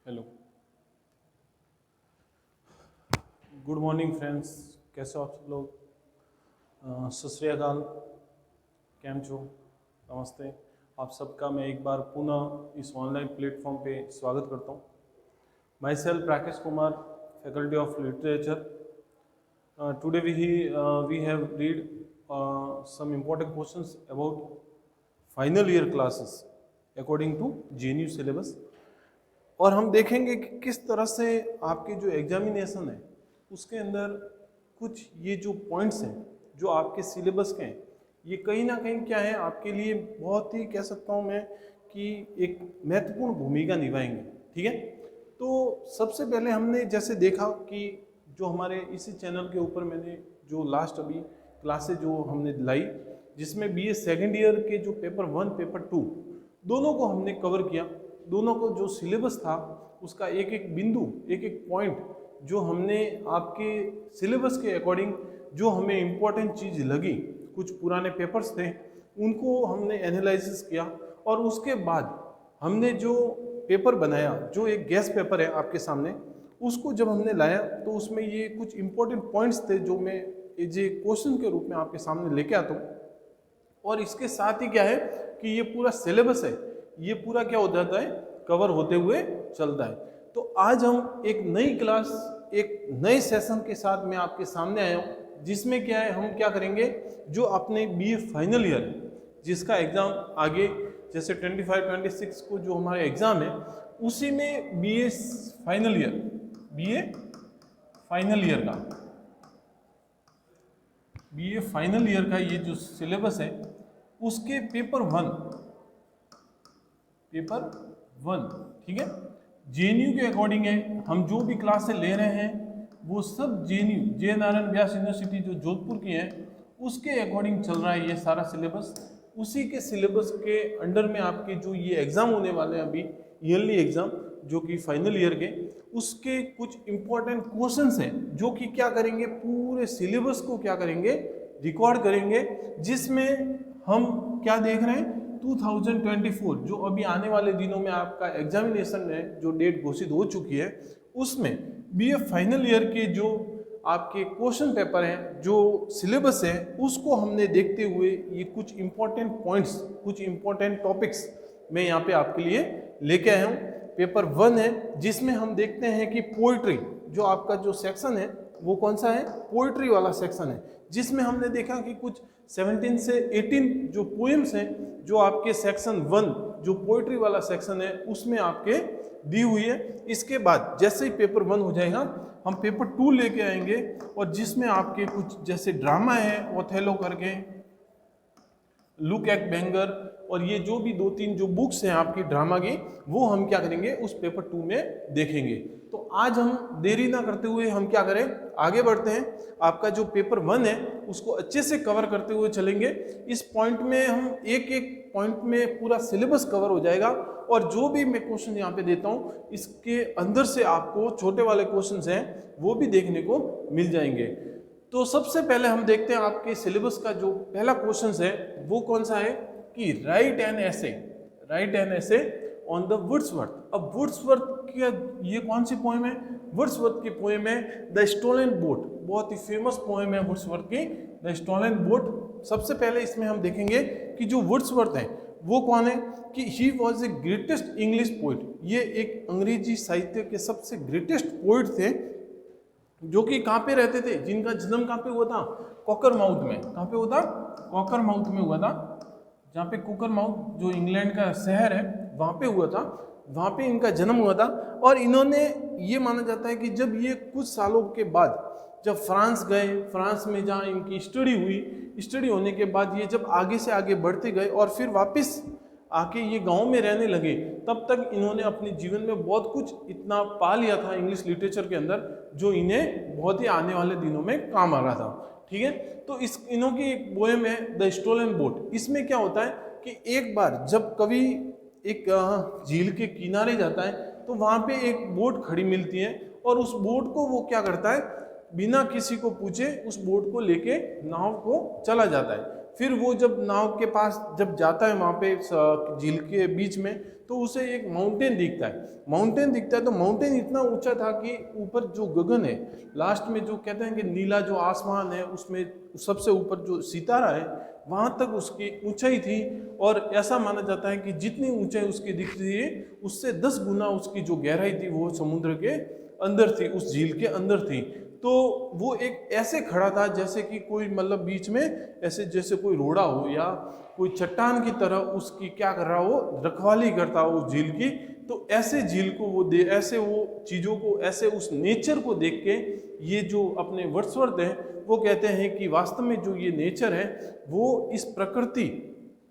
Hello, good morning friends. कैसे हो आप सब लोग? सत श्री अकाल, कैम छो, नमस्ते। आप सबका मैं एक बार पुनः इस ऑनलाइन प्लेटफॉर्म पे स्वागत करता हूँ। Myself Rakesh Kumar, faculty of literature. Today we have read some important questions about final year classes according to JNU syllabus. और हम देखेंगे कि किस तरह से आपके जो एग्जामिनेशन है उसके अंदर कुछ ये जो पॉइंट्स हैं जो आपके सिलेबस के हैं, ये कहीं ना कहीं क्या है आपके लिए बहुत ही, कह सकता हूँ मैं, कि एक महत्वपूर्ण भूमिका निभाएंगे। ठीक है, तो सबसे पहले हमने जैसे देखा कि जो हमारे इसी चैनल के ऊपर मैंने जो लास्ट अभी क्लासेज जो हमने लाई, जिसमें BA सेकेंड ईयर के जो पेपर 1 पेपर 2 दोनों को हमने कवर किया। दोनों को जो सिलेबस था उसका एक एक बिंदु, एक एक पॉइंट जो हमने आपके सिलेबस के अकॉर्डिंग जो हमें इम्पोर्टेंट चीज़ लगी, कुछ पुराने पेपर्स थे उनको हमने एनालिसिस किया। और उसके बाद हमने जो पेपर बनाया, जो एक गैस पेपर है आपके सामने, उसको जब हमने लाया तो उसमें ये कुछ इम्पोर्टेंट पॉइंट्स थे जो मैं एज ए क्वेश्चन के रूप में आपके सामने लेके आता हूँ। और इसके साथ ही क्या है कि ये पूरा सिलेबस है, ये पूरा क्या हो जाता है, कवर होते हुए चलता है। तो आज हम एक नई क्लास, एक नए सेशन के साथ मैं आपके सामने आया हूँ, जिसमें क्या है, हम क्या करेंगे, जो अपने BA फाइनल ईयर जिसका एग्ज़ाम आगे जैसे 25-26 को जो हमारा एग्ज़ाम है, उसी में BA फाइनल ईयर का ये जो सिलेबस है उसके पेपर 1, ठीक है, JNU के अकॉर्डिंग है। हम जो भी क्लासेस ले रहे हैं वो सब JNU, जय नारायण व्यास यूनिवर्सिटी जो जोधपुर की है, उसके अकॉर्डिंग चल रहा है ये सारा सिलेबस। उसी के सिलेबस के अंडर में आपके जो ये एग्ज़ाम होने वाले हैं अभी ईयरली एग्ज़ाम जो कि फाइनल ईयर के, उसके कुछ इम्पोर्टेंट क्वेश्चंस हैं जो कि क्या करेंगे, पूरे सिलेबस को क्या करेंगे, रिकॉर्ड करेंगे। जिसमें हम क्या देख रहे हैं, 2024 जो अभी आने वाले दिनों में आपका एग्जामिनेशन है, जो डेट घोषित हो चुकी है, उसमें BA फाइनल ईयर के जो आपके क्वेश्चन पेपर हैं, जो सिलेबस है, उसको हमने देखते हुए ये कुछ इम्पोर्टेंट पॉइंट्स, कुछ इम्पोर्टेंट टॉपिक्स मैं यहाँ पे आपके लिए लेके आया हूँ। पेपर 1 है जिसमें हम देखते हैं कि पोइट्री जो आपका जो सेक्शन है वो कौन सा है, पोइट्री वाला सेक्शन है, जिसमें हमने देखा कि कुछ 17 से 18 जो पोएम्स हैं जो आपके सेक्शन 1 जो पोइट्री वाला सेक्शन है उसमें आपके दी हुई है। इसके बाद जैसे ही पेपर 1 हो जाएगा हम पेपर 2 लेके आएंगे, और जिसमें आपके कुछ जैसे ड्रामा है ओथेलो करके, लुक एट बेंगर, और ये जो भी 2-3 जो बुक्स हैं आपकी ड्रामा की, वो हम क्या करेंगे उस पेपर 2 में देखेंगे। तो आज हम देरी ना करते हुए हम क्या करें, आगे बढ़ते हैं। आपका जो पेपर 1 है उसको अच्छे से कवर करते हुए चलेंगे। इस पॉइंट में हम एक एक पॉइंट में पूरा सिलेबस कवर हो जाएगा, और जो भी मैं क्वेश्चन यहाँ पे देता हूँ इसके अंदर से आपको छोटे वाले क्वेश्चन हैं वो भी देखने को मिल जाएंगे। तो सबसे पहले हम देखते हैं आपके सिलेबस का जो पहला क्वेश्चन है वो कौन सा है कि राइट एन ऐसे ऑन द वुड्सवर्थ। अब वुड्सवर्थ की ये कौन सी पोएम है, वुड्सवर्थ की पोएम है द स्टोलन बोट। बहुत ही फेमस पोएम है वुड्सवर्थ की द स्टोलन बोट। सबसे पहले इसमें हम देखेंगे कि जो वुड्सवर्थ है वो कौन है, कि he was a greatest English poet. ये एक अंग्रेजी साहित्य के सबसे ग्रेटेस्ट पोइट थे, जो कि कहाँ पे रहते थे, जिनका जन्म कहाँ पे हुआ था, कॉकरमाउथ में। कहाँ पे हुआ था, कॉकरमाउथ में हुआ था, जहाँ पे कॉकरमाउथ जो इंग्लैंड का शहर है वहाँ पे हुआ था, वहाँ पे इनका जन्म हुआ था। और इन्होंने, ये माना जाता है कि जब ये कुछ सालों के बाद जब फ्रांस गए, फ्रांस में जहाँ इनकी स्टडी हुई, स्टडी होने के बाद ये जब आगे से आगे बढ़ते गए और फिर वापस आके ये गांव में रहने लगे, तब तक इन्होंने अपने जीवन में बहुत कुछ इतना पा लिया था इंग्लिश लिटरेचर के अंदर, जो इन्हें बहुत ही आने वाले दिनों में काम आ रहा था। ठीक है, तो इस इन्हों की एक पोएम है द स्टोलन बोट। इसमें क्या होता है कि एक बार जब कवि एक झील के किनारे जाता है तो वहाँ पे एक बोट खड़ी मिलती है, और उस बोट को वो क्या करता है, बिना किसी को पूछे उस बोट को लेके नाव को चला जाता है। फिर वो जब नाव के पास जब जाता है वहाँ पे झील के बीच में, तो उसे एक माउंटेन दिखता है। माउंटेन दिखता है तो माउंटेन इतना ऊंचा था कि ऊपर जो गगन है, लास्ट में जो कहते हैं कि नीला जो आसमान है, उसमें सबसे ऊपर जो सितारा है वहाँ तक उसकी ऊंचाई थी। और ऐसा माना जाता है कि जितनी ऊंचाई उसकी दिख रही है उससे 10 गुना उसकी जो गहराई थी वो समुद्र के अंदर थी, उस झील के अंदर थी। तो वो एक ऐसे खड़ा था जैसे कि कोई मतलब बीच में ऐसे जैसे कोई रोड़ा हो या कोई चट्टान की तरह उसकी क्या कर रहा हो, रखवाली करता हो उस झील की। तो ऐसे झील को वो ऐसे वो चीज़ों को, ऐसे उस नेचर को देख के ये जो अपने वर्ड्सवर्थ हैं वो कहते हैं कि वास्तव में जो ये नेचर है वो इस प्रकृति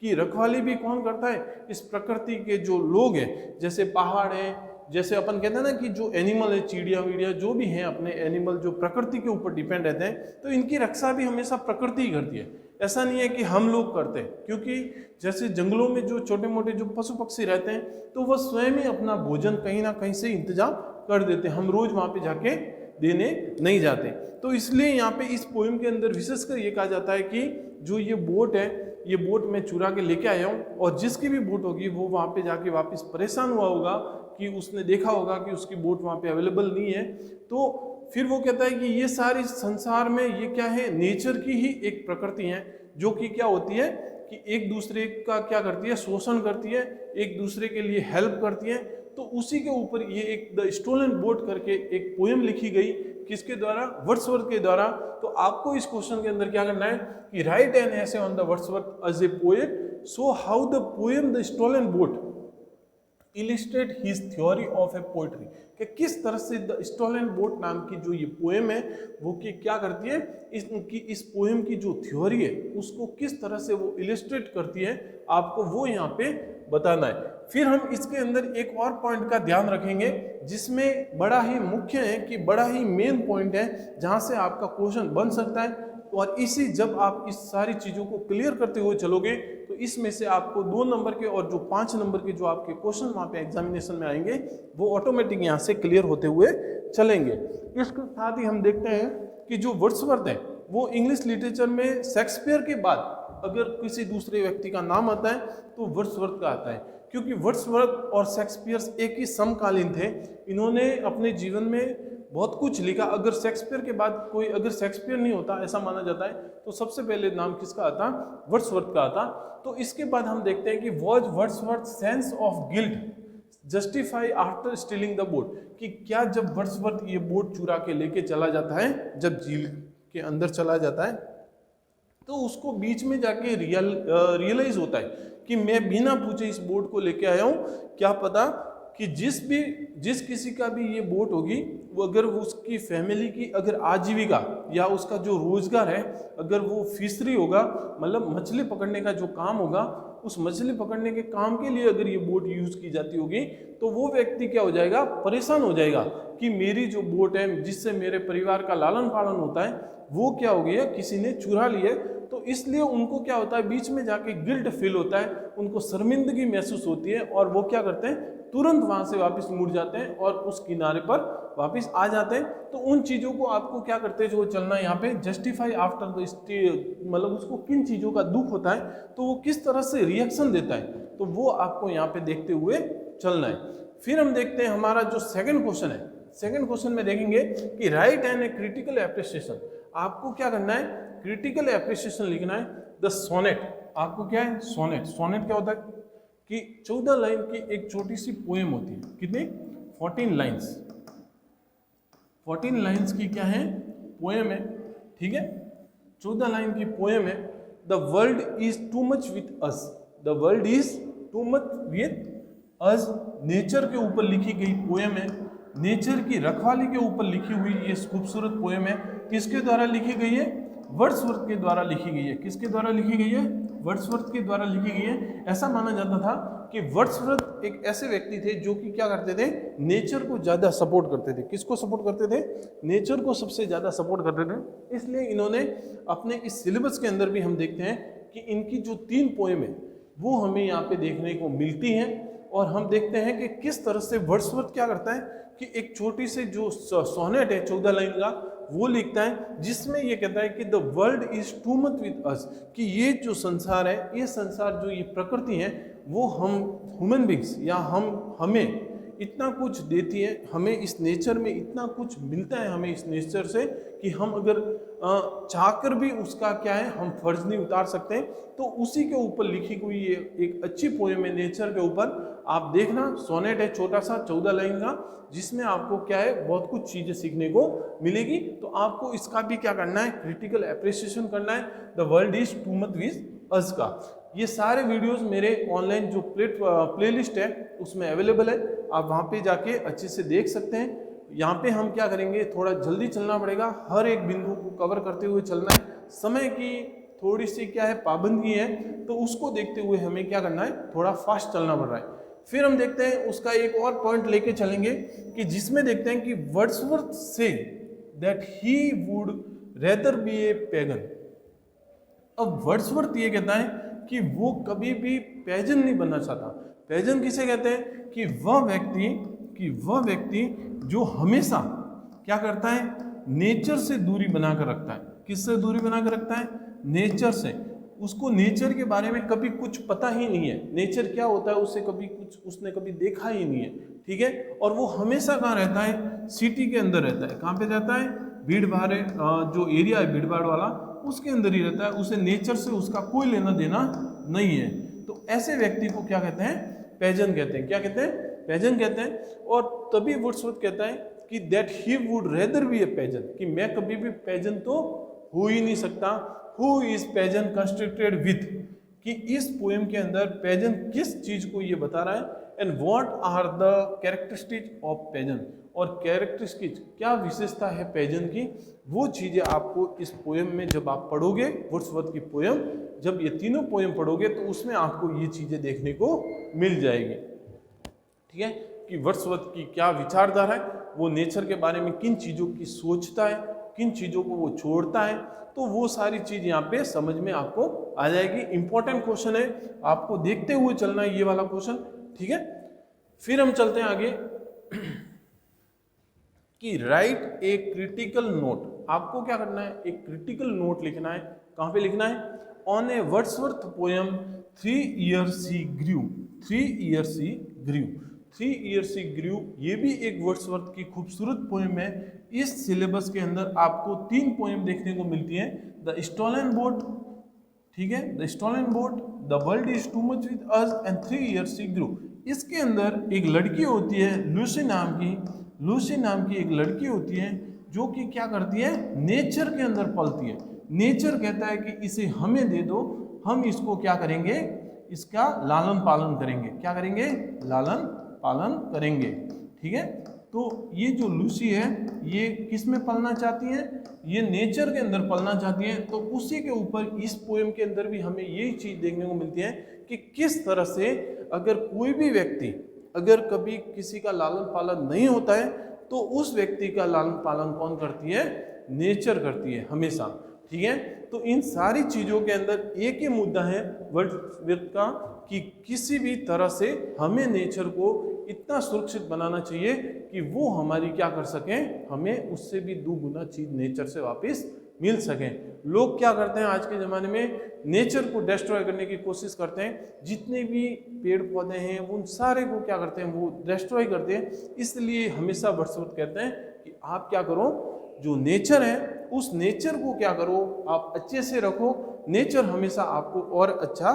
की रखवाली भी कौन करता है, इस प्रकृति के जो लोग हैं, जैसे पहाड़ है, जैसे अपन कहते हैं ना कि जो एनिमल है, चिड़िया विड़िया जो भी हैं अपने एनिमल जो प्रकृति के ऊपर डिपेंड रहते हैं, तो इनकी रक्षा भी हमेशा प्रकृति ही करती है। ऐसा नहीं है कि हम लोग करते हैं, क्योंकि जैसे जंगलों में जो छोटे मोटे जो पशु पक्षी रहते हैं तो वह स्वयं ही अपना भोजन कहीं ना कहीं से इंतजाम कर देते हैं, हम रोज वहाँ पे जाके देने नहीं जाते। तो इसलिए यहाँ पे इस पोएम के अंदर विशेषकर ये कहा जाता है कि जो ये बोट है, ये बोट मैं चुरा के लेके आया हूँ, और जिसकी भी बोट होगी वो वहाँ पे जाके वापस परेशान हुआ होगा कि उसने देखा होगा कि उसकी बोट वहाँ पे अवेलेबल नहीं है। तो फिर वो कहता है कि ये सारी संसार में ये क्या है, नेचर की ही एक प्रकृति है, जो कि क्या होती है कि एक दूसरे का क्या करती है, शोषण करती है, एक दूसरे के लिए हेल्प करती है। तो उसी के ऊपर ये एक द स्टोलन बोट करके एक पोएम लिखी गई, किसके द्वारा, वर्ड्सवर्थ के द्वारा। तो आपको इस क्वेश्चन के अंदर क्या करना है कि write an essay on the Wordsworth as a poet, so how the poem the stolen boat illustrate his theory of a poetry, कि किस तरह से द स्टोलन बोट नाम की जो ये पोएम है वो कि क्या करती है, इस पोएम की जो थ्योरी है उसको किस तरह से वो इलिस्ट्रेट करती है, आपको वो यहाँ पे बताना है। फिर हम इसके अंदर एक और पॉइंट का ध्यान रखेंगे जिसमें बड़ा ही मुख्य है कि बड़ा ही मेन पॉइंट है जहाँ से आपका क्वेश्चन बन सकता है। और इसी जब आप इस सारी चीज़ों को क्लियर करते हुए चलोगे तो इसमें से आपको 2 नंबर के और जो 5 नंबर के जो आपके क्वेश्चन वहाँ पे एग्जामिनेशन में आएंगे वो ऑटोमेटिक यहाँ से क्लियर होते हुए चलेंगे। इसके साथ ही हम देखते हैं कि जो वर्ड्सवर्थ है वो इंग्लिश लिटरेचर में शेक्सपियर के बाद अगर किसी दूसरे व्यक्ति का नाम आता है तो वर्ड्सवर्थ का आता है, क्योंकि वर्ड्सवर्थ और शेक्सपियर एक ही समकालीन थे। इन्होंने अपने जीवन में बहुत कुछ लिखा। अगर शेक्सपियर के बाद कोई अगर शेक्सपियर नहीं होता ऐसा माना जाता है तो सबसे पहले नाम किसका आता, वर्ड्सवर्थ का आता। तो इसके बाद हम देखते हैं कि was Wordsworth sense of guilt justify after stealing the boat, कि क्या जब वर्ड्सवर्थ ये बोट चुरा के लेके चला जाता है, जब झील के अंदर चला जाता है तो उसको बीच में जाके रियलाइज होता है कि मैं बिना पूछे इस बोट को लेके आया हूँ, क्या पता कि जिस किसी का भी ये बोट होगी वो अगर वो उसकी फैमिली की अगर आजीविका या उसका जो रोजगार है अगर वो फिशरी होगा, मतलब मछली पकड़ने का जो काम होगा, उस मछली पकड़ने के काम के लिए अगर ये बोट यूज की जाती होगी तो वो व्यक्ति क्या हो जाएगा, परेशान हो जाएगा कि मेरी जो बोट है जिससे मेरे परिवार का लालन पालन होता है वो क्या हो गया, किसी ने चुरा लिया। तो इसलिए उनको क्या होता है, बीच में जाके गिल्ट फील होता है, उनको शर्मिंदगी महसूस होती है और वो क्या करते हैं, तुरंत वहां से वापस मुड़ जाते हैं और उस किनारे पर वापस आ जाते हैं। तो उन चीज़ों को आपको क्या करते हैं, जो चलना है यहाँ पे जस्टिफाई आफ्टर द मतलब उसको किन चीज़ों का दुख होता है तो वो किस तरह से रिएक्शन देता है, तो वो आपको यहाँ पे देखते हुए चलना है। फिर हम देखते हैं हमारा जो सेकंड क्वेश्चन है, सेकंड क्वेश्चन में देखेंगे कि right and A critical appreciation. आपको क्या करना है, क्रिटिकल एप्रिसिएशन लिखना है। द सोनेट, आपको क्या है, सोनेट। सोनेट क्या होता है कि 14 लाइन की एक छोटी सी पोएम होती है, कितनी, 14 लाइन्स, 14 लाइन्स की क्या है, पोएम है, ठीक है, 14 लाइन की पोएम है। The world is too much with us, the world is too much with us, nature के ऊपर लिखी गई पोएम है, नेचर की रखवाली के ऊपर लिखी हुई ये खूबसूरत पोएम है। किसके द्वारा लिखी गई है, वर्ड्सवर्थ के द्वारा लिखी गई है। किसके द्वारा लिखी गई है, वर्ड्सवर्थ के द्वारा लिखी गई है। ऐसा माना जाता था कि वर्ड्सवर्थ एक ऐसे व्यक्ति थे जो कि क्या करते थे, नेचर को ज़्यादा सपोर्ट करते थे। किसको सपोर्ट करते थे, नेचर को सबसे ज़्यादा सपोर्ट करते थे। इसलिए इन्होंने अपने इस सिलेबस के अंदर भी हम देखते हैं कि इनकी जो 3 पोएम है वो हमें यहाँ पे देखने को मिलती हैं। और हम देखते हैं कि किस तरह से वर्ड्सवर्थ क्या करता है कि एक छोटी से जो सोनेट है 14 लाइन का, वो लिखता है, जिसमें ये कहता है कि the world is too much with अस, कि ये जो संसार है, ये संसार जो ये प्रकृति है, वो हम ह्यूमन बींग्स या हमें इतना कुछ देती है, हमें इस नेचर में इतना कुछ मिलता है हमें इस नेचर से, कि हम अगर चाहकर भी उसका क्या है हम फर्ज नहीं उतार सकते। तो उसी के ऊपर लिखी हुई ये एक अच्छी पोएम है नेचर के ऊपर, आप देखना, सोनेट है छोटा सा 14 लाइन का, जिसमें आपको क्या है बहुत कुछ चीजें सीखने को मिलेगी। तो आपको इसका भी क्या करना है, क्रिटिकल एप्रिसिएशन करना है, the world is too much with अस का। ये सारे वीडियोस मेरे ऑनलाइन जो प्लेलिस्ट है उसमें अवेलेबल है, आप वहाँ पे जाके अच्छे से देख सकते हैं। यहाँ पे हम क्या करेंगे, थोड़ा जल्दी चलना पड़ेगा, हर एक बिंदु को कवर करते हुए चलना है, समय की थोड़ी सी क्या है पाबंदी है, तो उसको देखते हुए हमें क्या करना है, थोड़ा फास्ट चलना पड़ रहा है। फिर हम देखते हैं उसका एक और पॉइंट लेके चलेंगे, कि जिसमें देखते हैं कि Wordsworth say that he would rather B A pagan. अब वर्ड्सवर्थ ये कहता है कि वो कभी भी पैजन नहीं बनना चाहता। पैजन किसे कहते हैं, कि वह व्यक्ति जो हमेशा क्या करता है, नेचर से दूरी बनाकर रखता है। किससे दूरी बनाकर रखता है, नेचर से। उसको नेचर के बारे में कभी कुछ पता ही नहीं है, नेचर क्या होता है उससे कभी कुछ उसने कभी देखा ही नहीं है, ठीक है। और वो हमेशा कहाँ रहता है, सिटी के अंदर रहता है। कहाँ पे रहता है, भीड़ भाड़ जो एरिया है भीड़ भाड़ वाला, उसके अंदर ही रहता है, उसे नेचर से उसका कोई लेना देना नहीं है। तो ऐसे व्यक्ति को क्या कहते हैं, पैजन कहते हैं। क्या कहते हैं, पैजन कहते हैं। और तभी वर्ड्सवर्थ कहता है कि that he would rather B A pigeon, कि मैं कभी भी पैजन तो हो ही नहीं सकता। Who is pigeon constructed with, कि इस पोएम के अंदर पैजन किस चीज को ये बता रहा है, and what are the characteristic of passion, और कैरेक्टरिस्टिक क्या विशेषता है पैजन की, वो चीजें आपको इस पोएम में जब आप पढ़ोगे, वर्ड्सवर्थ की पोएम, जब ये तीनों पोएम पढ़ोगे तो उसमें आपको ये चीजें देखने को मिल जाएगी, ठीक है। कि वर्ड्सवर्थ की क्या विचारधारा है, वो नेचर के बारे में किन चीजों की सोचता है, किन चीजों को वो छोड़ता है, तो वो सारी चीज यहाँ पे समझ में आपको आ जाएगी। इंपॉर्टेंट क्वेश्चन है, आपको देखते हुए चलना है ये वाला क्वेश्चन, ठीक है। फिर हम चलते हैं आगे कि राइट ए क्रिटिकल नोट। आपको क्या करना है, एक क्रिटिकल नोट लिखना है। कहाँ पे लिखना है, on A Wordsworth poem 3 years he grew। 3 years he grew। 3 years he grew ये भी एक वर्ड्सवर्थ की खूबसूरत पोएम है। इस सिलेबस के अंदर आपको 3 पोएम देखने को मिलती हैं, द स्टोलन बोट, ठीक है, the stolen boat, the world is too much with us and 3 years he grew। इसके अंदर एक लड़की होती है लूसी नाम की एक लड़की होती है, जो कि क्या करती है, नेचर के अंदर पलती है। नेचर कहता है कि इसे हमें दे दो, हम इसको क्या करेंगे, इसका लालन पालन करेंगे। क्या करेंगे, लालन पालन करेंगे, ठीक है। तो ये जो लूसी है ये किस में पलना चाहती है, ये नेचर के अंदर पलना चाहती है। तो उसी के ऊपर इस पोएम के अंदर भी हमें यही चीज देखने को मिलती है कि किस तरह से अगर कोई भी व्यक्ति अगर कभी किसी का लालन पालन नहीं होता है, तो उस व्यक्ति का लालन पालन कौन करती है, नेचर करती है हमेशा, ठीक है। तो इन सारी चीजों के अंदर एक ही मुद्दा है वर्ड्सवर्थ का, कि किसी भी तरह से हमें नेचर को इतना सुरक्षित बनाना चाहिए कि वो हमारी क्या कर सकें, हमें उससे भी दुगुना चीज नेचर से वापस मिल सके। लोग क्या करते हैं आज के ज़माने में, नेचर को डिस्ट्रॉय करने की कोशिश करते हैं। जितने भी पेड़ पौधे हैं उन सारे को क्या करते हैं, वो डिस्ट्रॉय करते हैं। इसलिए हमेशा वर्ड्सवर्थ कहते हैं कि आप क्या करो, जो नेचर है उस नेचर को क्या करो, आप अच्छे से रखो, नेचर हमेशा आपको और अच्छा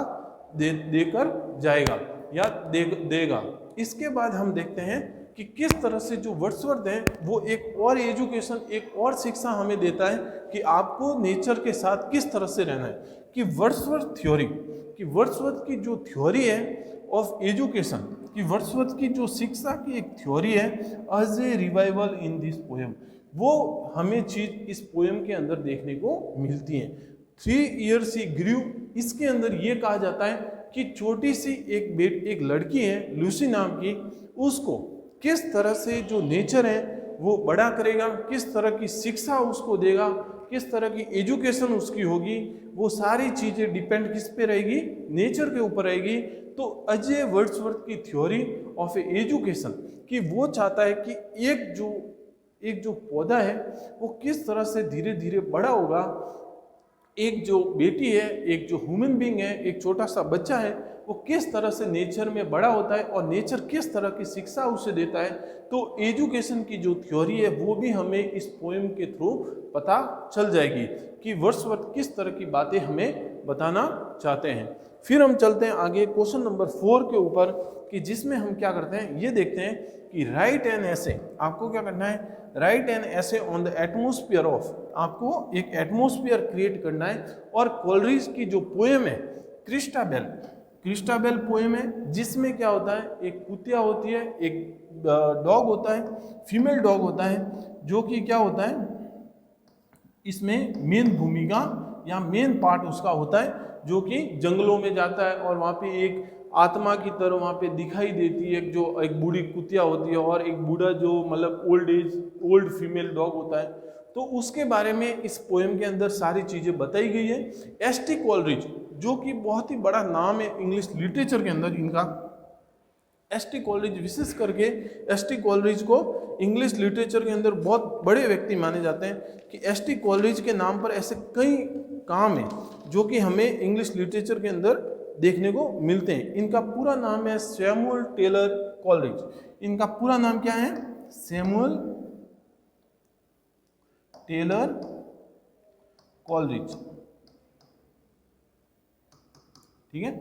देकर जाएगा या देगा। इसके बाद हम देखते हैं कि किस तरह से जो वर्ड्सवर्थ है वो एक और एजुकेशन, एक और शिक्षा हमें देता है कि आपको नेचर के साथ किस तरह से रहना है। कि वर्ड्सवर्थ थ्योरी, कि वर्ड्सवर्थ की जो थ्योरी है ऑफ एजुकेशन, कि वर्ड्सवर्थ की जो शिक्षा की एक थ्योरी है as a revival in this poem, वो हमें चीज इस पोएम के अंदर देखने को मिलती है। 3 years he grew, इसके अंदर ये कहा जाता है कि छोटी सी एक लड़की है लूसी नाम की, उसको किस तरह से जो नेचर है वो बड़ा करेगा, किस तरह की शिक्षा उसको देगा, किस तरह की एजुकेशन उसकी होगी, वो सारी चीज़ें डिपेंड किस पे रहेगी, नेचर के ऊपर रहेगी। तो अजय वर्ड्सवर्थ की थ्योरी ऑफ ए एजुकेशन, कि वो चाहता है कि एक जो एक जो पौधा है वो किस तरह से धीरे धीरे बड़ा होगा, एक जो बेटी है, एक जो ह्यूमन बीइंग है, एक छोटा सा बच्चा है, वो किस तरह से नेचर में बड़ा होता है और नेचर किस तरह की शिक्षा उसे देता है। तो एजुकेशन की जो थ्योरी है वो भी हमें इस पोएम के थ्रू पता चल जाएगी कि वर्ड्सवर्थ किस तरह की बातें हमें बताना चाहते हैं। फिर हम चलते हैं आगे क्वेश्चन नंबर 4 के ऊपर, कि जिसमें हम क्या करते हैं, ये देखते हैं कि राइट एन ऐसे, आपको क्या करना है, राइट एन ऐसे ऑन द एटमोस्फियर ऑफ, आपको एक एटमोस्फियर क्रिएट करना है। और कोलरिज की जो पोएम है क्रिस्टाबेल, क्रिस्टाबेल पोएम है, जिसमें क्या होता है, एक कुतिया होती है, एक डॉग होता है, फीमेल डॉग होता है, जो कि क्या होता है, इसमें मेन भूमिका या मेन पार्ट उसका होता है, जो कि जंगलों में जाता है और वहाँ पे एक आत्मा की तरह वहाँ पे दिखाई देती है, जो एक बूढ़ी कुतिया होती है और एक बूढ़ा जो मतलब ओल्ड फीमेल डॉग होता है। तो उसके बारे में इस पोएम के अंदर सारी चीज़ें बताई गई है। एस.टी. कोलरिज, जो कि बहुत ही बड़ा नाम है इंग्लिश लिटरेचर के अंदर इनका, एस.टी. कोलरिज, विशेष करके एस.टी. कोलरिज को इंग्लिश लिटरेचर के अंदर बहुत बड़े व्यक्ति माने जाते हैं, कि एस.टी. कोलरिज के नाम पर ऐसे कई काम हैं जो कि हमें इंग्लिश लिटरेचर के अंदर देखने को मिलते हैं। इनका पूरा नाम है सैमुअल टेलर कोलरिज। इनका पूरा नाम क्या है, सैमुअल टेलर कोलरिज, ठीक है,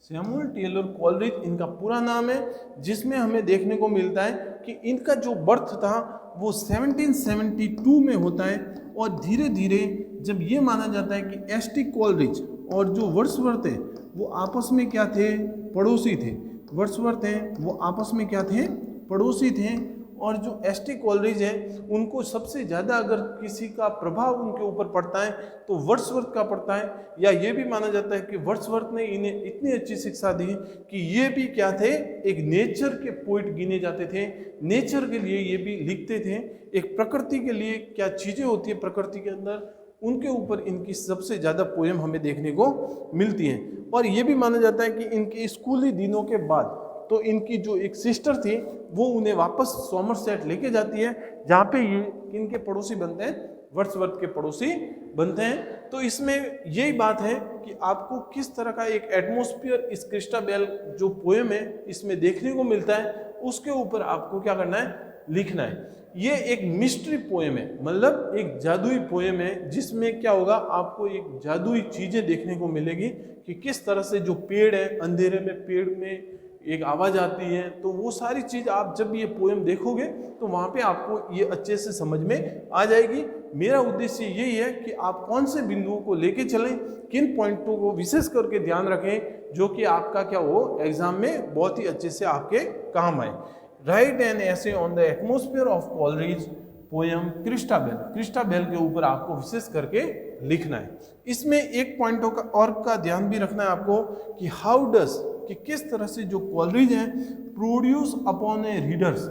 सैमुअल टेलर कोलरिज इनका पूरा नाम है, जिसमें हमें देखने को मिलता है कि इनका जो बर्थ था वो 1772 में होता है। और धीरे धीरे जब ये माना जाता है कि एस.टी. कोलरिज और जो वर्ड्सवर्थ है वो आपस में क्या थे, पड़ोसी थे। वर्ड्सवर्थ हैं वो आपस में क्या थे, पड़ोसी थे। और जो एस.टी. कोलरिज है उनको सबसे ज़्यादा अगर किसी का प्रभाव उनके ऊपर पड़ता है तो वर्ड्सवर्थ का पड़ता है, या ये भी माना जाता है कि वर्ड्सवर्थ ने इन्हें इतनी अच्छी शिक्षा दी कि ये भी क्या थे, एक नेचर के पोइट गिने जाते थे। नेचर के लिए ये भी लिखते थे, एक प्रकृति के लिए क्या चीज़ें होती है प्रकृति के अंदर, उनके ऊपर इनकी सबसे ज़्यादा पोएम हमें देखने को मिलती हैं। और ये भी माना जाता है कि इनके स्कूली दिनों के बाद तो इनकी जो एक सिस्टर थी वो उन्हें वापस सॉमरसेट लेके जाती है, जहाँ पे ये इनके पड़ोसी बनते हैं, वर्ड्सवर्थ के पड़ोसी बनते हैं। तो इसमें यही बात है कि आपको किस तरह का एक एटमॉस्फेयर इस क्रिस्टाबेल जो पोएम है इसमें देखने को मिलता है, उसके ऊपर आपको क्या करना है, लिखना है। ये एक मिस्ट्री पोएम है, मतलब एक जादुई पोएम है, जिसमें क्या होगा, आपको एक जादुई चीज़ें देखने को मिलेगी कि किस तरह से जो पेड़ है, अंधेरे में पेड़ में एक आवाज़ आती है, तो वो सारी चीज़ आप जब ये पोएम देखोगे तो वहाँ पे आपको ये अच्छे से समझ में आ जाएगी। मेरा उद्देश्य यही है कि आप कौन से बिंदुओं को लेके चलें, किन पॉइंटों को विशेष करके ध्यान रखें, जो कि आपका क्या हो, एग्जाम में बहुत ही अच्छे से आपके काम आए। राइट एन ऐसे on the atmosphere of Coleridge poem Christabel, Christabel के ऊपर आपको विशेष करके लिखना है। इसमें एक पॉइंटों का और का ध्यान भी रखना है आपको कि हाउ डज, कि किस तरह से जो कोलरिज है प्रोड्यूस अपॉन ए रीडर्स,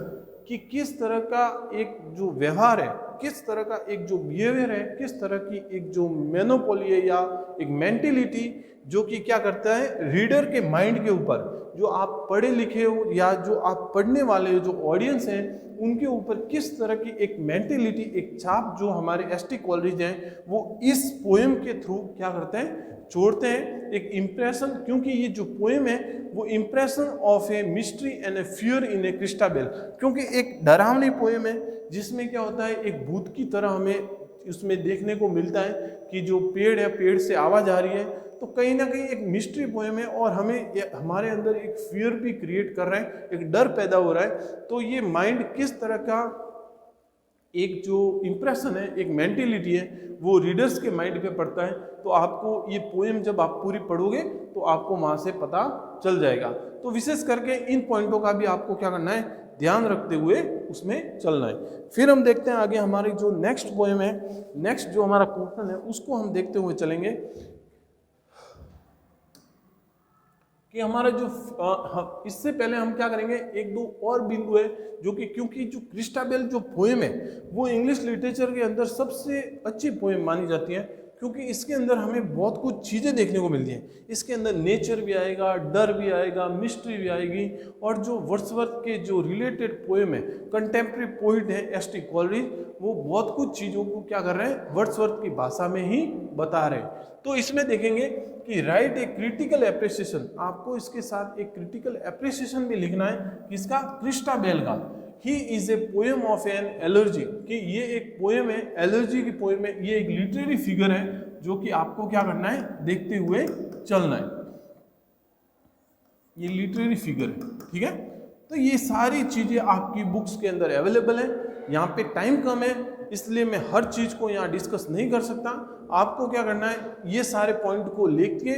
कि किस तरह का एक जो व्यवहार है, किस तरह का एक जो बिहेवियर है, किस तरह की एक जो मेनोपोली है या एक मेंटेलिटी जो कि क्या करता है रीडर के माइंड के ऊपर, जो आप पढ़े लिखे हो या जो आप पढ़ने वाले जो ऑडियंस हैं उनके ऊपर किस तरह की एक मेंटेलिटी, एक छाप जो हमारे एस.टी. कोलरिज हैं वो इस पोएम के थ्रू क्या करते हैं, छोड़ते हैं, एक इम्प्रेशन। क्योंकि ये जो पोएम है वो impression of a mystery and A fear in A Christabel, क्योंकि एक डरावनी पोएम है जिसमें क्या होता है, एक भूत की तरह हमें उसमें देखने को मिलता है कि जो पेड़ है, पेड़ से आवाज़ आ रही है, तो कहीं ना कहीं एक मिस्ट्री पोएम है और हमें हमारे अंदर एक फियर भी क्रिएट कर रहा है, एक डर पैदा हो रहा है। तो ये माइंड किस तरह का एक जो इम्प्रेशन है, एक मेंटेलिटी है, वो रीडर्स के माइंड पे पड़ता है। तो आपको ये पोएम जब आप पूरी पढ़ोगे तो आपको वहाँ से पता चल जाएगा। तो विशेष करके इन पॉइंटों का भी आपको क्या करना है, ध्यान रखते हुए उसमें चलना है। फिर हम देखते हैं आगे हमारी जो नेक्स्ट पोएम है, नेक्स्ट जो हमारा क्वेश्चन है उसको हम देखते हुए चलेंगे कि हमारा जो इससे पहले हम क्या करेंगे, एक दो और बिंदु है जो कि क्योंकि जो क्रिस्टाबेल जो पोएम है वो इंग्लिश लिटरेचर के अंदर सबसे अच्छी पोएम मानी जाती है, क्योंकि इसके अंदर हमें बहुत कुछ चीज़ें देखने को मिलती हैं। इसके अंदर नेचर भी आएगा, डर भी आएगा, मिस्ट्री भी आएगी, और जो वर्ड्सवर्थ के जो रिलेटेड पोएम है, कंटेम्प्रेरी पोइट है एस.टी. कॉलरिज, वो बहुत कुछ चीज़ों को क्या कर रहे हैं, वर्ड्सवर्थ की भाषा में ही बता रहे हैं। तो इसमें देखेंगे कि राइट ए क्रिटिकल एप्रिसिएशन, आपको इसके साथ एक क्रिटिकल एप्रिसिएशन भी लिखना है, किसका, क्रिस्टाबेल का। He is a poem of an allergy, कि ये एक पोएम है, एलर्जी की पोएम है, ये एक लिटरेरी फिगर है जो कि आपको क्या करना है, देखते हुए चलना है। ये लिटरेरी फिगर है, ठीक है। तो ये सारी चीजें आपकी बुक्स के अंदर अवेलेबल है। यहाँ पे टाइम कम है, इसलिए मैं हर चीज को यहाँ डिस्कस नहीं कर सकता। आपको क्या करना है, ये सारे पॉइंट को लेके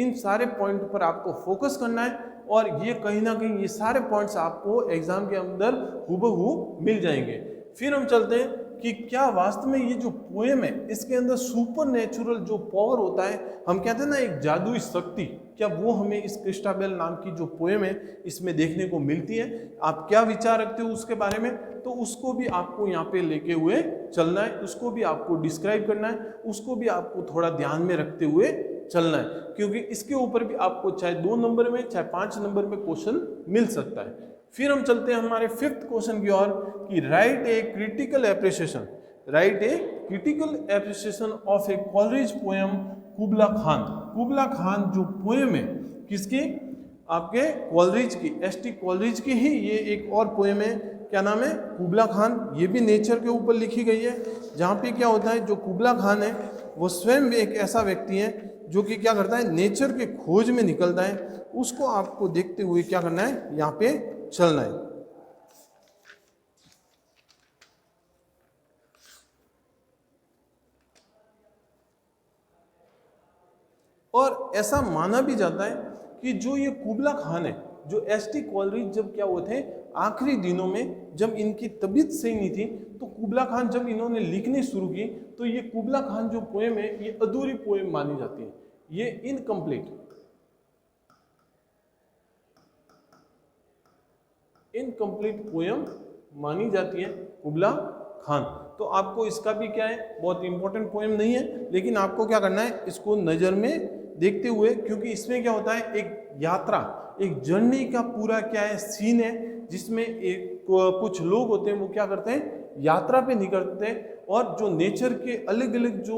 इन सारे पॉइंट पर आपको फोकस करना है, और ये कहीं ना कहीं ये सारे पॉइंट्स आपको एग्जाम के अंदर हूबहू मिल जाएंगे। फिर हम चलते हैं कि क्या वास्तव में ये जो पोएम है, इसके अंदर सुपर नेचुरल जो पावर होता है, हम कहते हैं ना एक जादुई शक्ति, क्या वो हमें इस क्रिस्टाबेल नाम की जो पोएम है इसमें देखने को मिलती है? आप क्या विचार रखते हो उसके बारे में? तो उसको भी आपको यहाँ पे लेके हुए चलना है, उसको भी आपको डिस्क्राइब करना है, उसको भी आपको थोड़ा ध्यान में रखते हुए चलना है, क्योंकि इसके ऊपर भी आपको चाहे 2 नंबर में चाहे 5 नंबर में क्वेश्चन मिल सकता है। फिर हम चलते हैं हमारे 5th क्वेश्चन की ओर कि write a critical appreciation, write a critical appreciation of a Coleridge poem Kubla Khan. Kubla Khan जो पोएम है किसकी, आपके कॉलरिज की, एस.टी. कॉलरिज की ही ये एक और पोएम है, क्या नाम है, कुबला खान। ये भी नेचर के ऊपर लिखी गई है, जहाँ पे क्या होता है, जो कुबला खान है वो स्वयं एक ऐसा व्यक्ति है जो कि क्या करता है, नेचर के खोज में निकलता है। उसको आपको देखते हुए क्या करना है, यहाँ पे चलना है। और ऐसा माना भी जाता है कि जो ये कुबला खान है, जो एस.टी. कॉलरिज जब क्या हुए थे, आखिरी दिनों में जब इनकी तबीयत सही नहीं थी, तो कुबला खान जब इन्होंने लिखनी शुरू की, तो ये कुबला खान जो पोएम है ये अधूरी पोएम मानी जाती है, ये इनकम्प्लीट पोएम मानी जाती है कुबला खान। तो आपको इसका भी क्या है, बहुत इंपॉर्टेंट पोएम नहीं है, लेकिन आपको क्या करना है, इसको नज़र में देखते हुए, क्योंकि इसमें क्या होता है, एक यात्रा, एक जर्नी का पूरा क्या है सीन है, जिसमें एक कुछ लोग होते हैं वो क्या करते हैं, यात्रा पे निकलते हैं, और जो नेचर के अलग अलग जो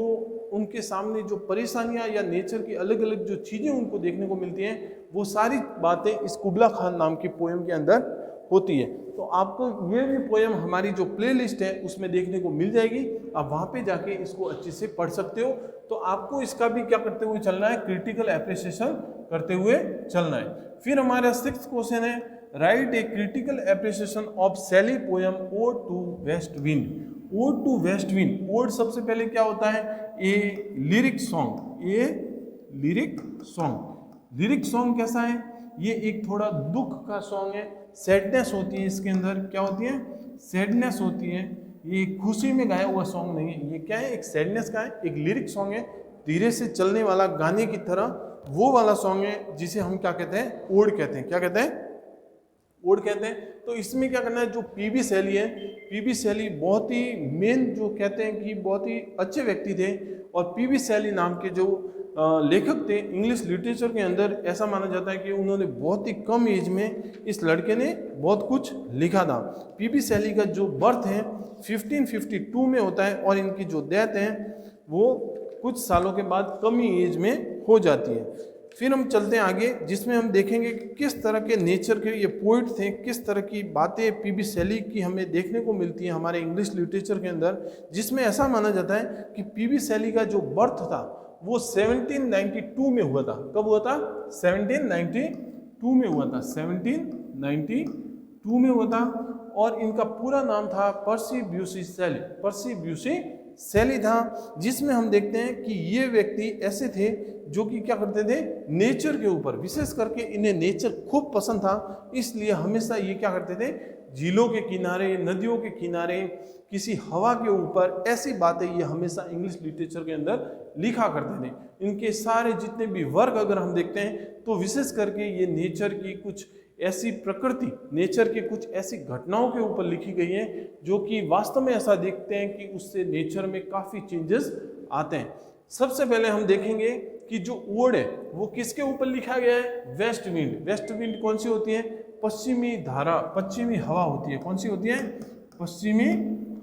उनके सामने जो परेशानियां या नेचर की अलग अलग जो चीज़ें उनको देखने को मिलती हैं, वो सारी बातें इस कुबला खान नाम की पोएम के अंदर होती है। तो आपको ये भी पोएम हमारी जो प्लेलिस्ट है उसमें देखने को मिल जाएगी, आप वहाँ पे जाके इसको अच्छे से पढ़ सकते हो। तो आपको इसका भी क्या करते हुए चलना है, क्रिटिकल एप्रिसिएशन करते हुए चलना है। फिर हमारा 6th क्वेश्चन है, write a critical appreciation of Shelley poem ode to waste Wind. Ode to waste Wind, ode सबसे पहले क्या होता है, ए लिरिक सॉन्ग, ये लिरिक सॉन्ग। लिरिक सॉन्ग कैसा है, ये एक थोड़ा दुख का सॉन्ग है, सैडनेस होती है इसके अंदर, क्या होती है, सैडनेस होती है, ये खुशी में गाया हुआ सॉन्ग नहीं है, ये क्या है, एक सैडनेस का है, एक लिरिक सॉन्ग है, धीरे से चलने वाला गाने की तरह वो वाला सॉन्ग है, जिसे हम क्या कहते हैं, ओड कहते हैं। क्या कहते हैं, ओड कहते हैं। तो इसमें क्या करना है, जो पी.बी. शैली है, पी.बी. शैली बहुत ही मेन जो कहते हैं कि बहुत ही अच्छे व्यक्ति थे, और पी.बी. शैली नाम के जो लेखक थे इंग्लिश लिटरेचर के अंदर, ऐसा माना जाता है कि उन्होंने बहुत ही कम एज में इस लड़के ने बहुत कुछ लिखा था। पी.बी. शैली का जो बर्थ है 1552 में होता है, और इनकी जो डेथ है वो कुछ सालों के बाद कम ही एज में हो जाती है। फिर हम चलते हैं आगे, जिसमें हम देखेंगे कि किस तरह के नेचर के ये पोइट थे, किस तरह की बातें पी.बी. शैली की हमें देखने को मिलती हैं हमारे इंग्लिश लिटरेचर के अंदर, जिसमें ऐसा माना जाता है कि पी.बी. शैली का जो बर्थ था वो 1792 में हुआ था। कब हुआ था, 1792 में हुआ था, 1792 में हुआ था। और इनका पूरा नाम था पर्सी ब्यूसी शैली, पर्सी ब्यूसी शैली था, जिसमें हम देखते हैं कि ये व्यक्ति ऐसे थे जो कि क्या करते थे, नेचर के ऊपर, विशेष करके इन्हें नेचर खूब पसंद था, इसलिए हमेशा ये क्या करते थे, झीलों के किनारे, नदियों के किनारे, किसी हवा के ऊपर, ऐसी बातें ये हमेशा इंग्लिश लिटरेचर के अंदर लिखा करते थे। इनके सारे जितने भी वर्क अगर हम देखते हैं तो विशेष करके ये नेचर की कुछ ऐसी प्रकृति, नेचर के कुछ ऐसी घटनाओं के ऊपर लिखी गई हैं जो कि वास्तव में ऐसा देखते हैं कि उससे नेचर में काफ़ी चेंजेस आते हैं। सबसे पहले हम देखेंगे कि जो ओड है वो किसके ऊपर लिखा गया है, वेस्ट विंड। वेस्ट विंड कौन सी होती है, पश्चिमी धारा, पश्चिमी हवा होती है। कौन सी होती है, पश्चिमी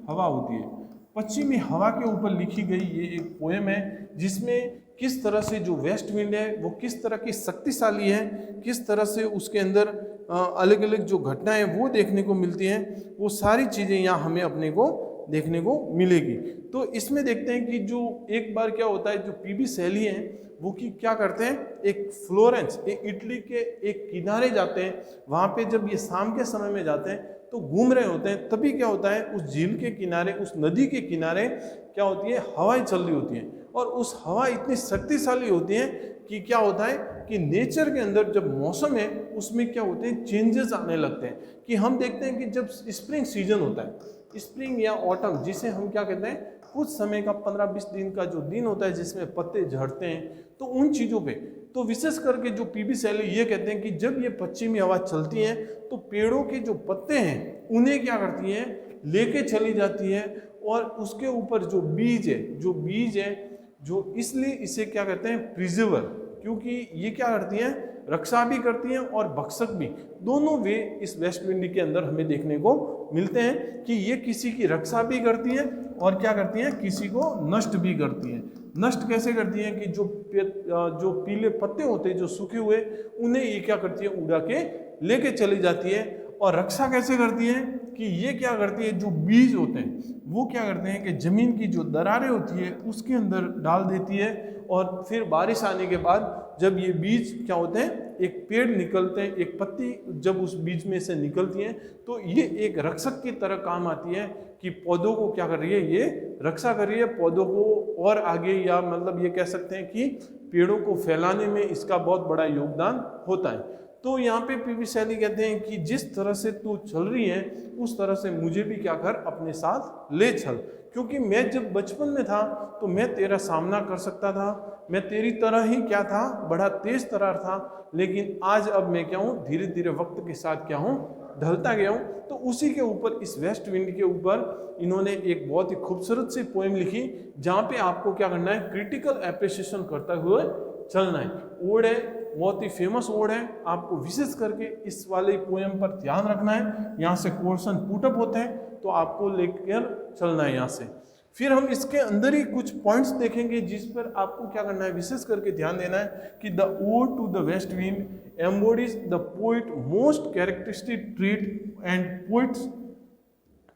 हवा होती है। पश्चिमी हवा के ऊपर लिखी गई ये एक पोएम है जिसमें किस तरह से जो वेस्ट विंड है वो किस तरह की शक्तिशाली है, किस तरह से उसके अंदर अलग अलग जो घटनाएं वो देखने को मिलती हैं, वो सारी चीज़ें यहाँ हमें अपने को देखने को मिलेगी। तो इसमें देखते हैं कि जो एक बार क्या होता है, जो पीबी शैली है वो कि क्या करते हैं, एक फ्लोरेंस, एक इटली के एक किनारे जाते हैं। वहाँ पे जब ये शाम के समय में जाते हैं तो घूम रहे होते हैं, तभी क्या होता है उस झील के किनारे, उस नदी के किनारे क्या होती है, हवाएं चल रही होती हैं। और उस हवा इतनी शक्तिशाली होती है कि क्या होता है कि नेचर के अंदर जब मौसम है उसमें क्या होते हैं, चेंजेस आने लगते हैं। कि हम देखते हैं कि जब स्प्रिंग सीजन होता है, स्प्रिंग या ऑटम जिसे हम क्या कहते हैं, कुछ समय का 15-20 दिन का जो दिन होता है जिसमें पत्ते झड़ते हैं, तो उन चीज़ों पे तो विशेष करके जो पीबी शैली ये कहते हैं कि जब ये पश्चिमी हवा चलती है तो पेड़ों के जो पत्ते हैं उन्हें क्या करती हैं, लेके चली जाती है। और उसके ऊपर जो बीज है जो इसलिए इसे क्या कहते हैं, प्रिजर्वर, क्योंकि ये क्या करती हैं, रक्षा भी करती हैं और भक्षक भी। दोनों वे इस वेस्ट विंड के अंदर हमें देखने को मिलते हैं कि ये किसी की रक्षा भी करती हैं और क्या करती हैं, किसी को नष्ट भी करती हैं। नष्ट कैसे करती हैं कि जो पीले पत्ते होते हैं जो सूखे हुए, उन्हें ये क्या करती है, उड़ा के लेके चली जाती है। और रक्षा कैसे करती है कि ये क्या करती है, जो बीज होते हैं वो क्या करते हैं कि जमीन की जो दरारें होती है उसके अंदर डाल देती है। और फिर बारिश आने के बाद जब ये बीज क्या होते हैं, एक पेड़ निकलते हैं, एक पत्ती जब उस बीज में से निकलती है तो ये एक रक्षक की तरह काम आती है कि पौधों को क्या कर रही है, ये रक्षा कर रही है, पौधों को और आगे, या मतलब ये कह सकते हैं कि पेड़ों को फैलाने में इसका बहुत बड़ा योगदान होता है। तो यहाँ पे पीबी शैली कहते हैं कि जिस तरह से तू चल रही है उस तरह से मुझे भी क्या कर, अपने साथ ले चल, क्योंकि मैं जब बचपन में था तो मैं तेरा सामना कर सकता था, मैं तेरी तरह ही क्या था, बड़ा तेज तरार था, लेकिन आज अब मैं क्या हूँ, धीरे धीरे वक्त के साथ क्या हूँ, ढलता गया हूँ। तो उसी के ऊपर, इस वेस्ट विंड के ऊपर इन्होंने एक बहुत ही खूबसूरत सी पोएम लिखी जहाँ पे आपको क्या करना है, क्रिटिकल एप्रिसिएशन करते हुए चलना है। ओड है, बहुत ही फेमस वर्ड है, आपको विशेष करके इस वाले पोएम पर ध्यान रखना है। यहाँ से क्वेश्चन पुटअप होते हैं तो आपको लेकर चलना है यहाँ से। फिर हम इसके अंदर ही कुछ पॉइंट्स देखेंगे जिस पर आपको क्या करना है, विशेष करके ध्यान देना है कि the ode to the west wind embodies the poet most characteristic treat and poets,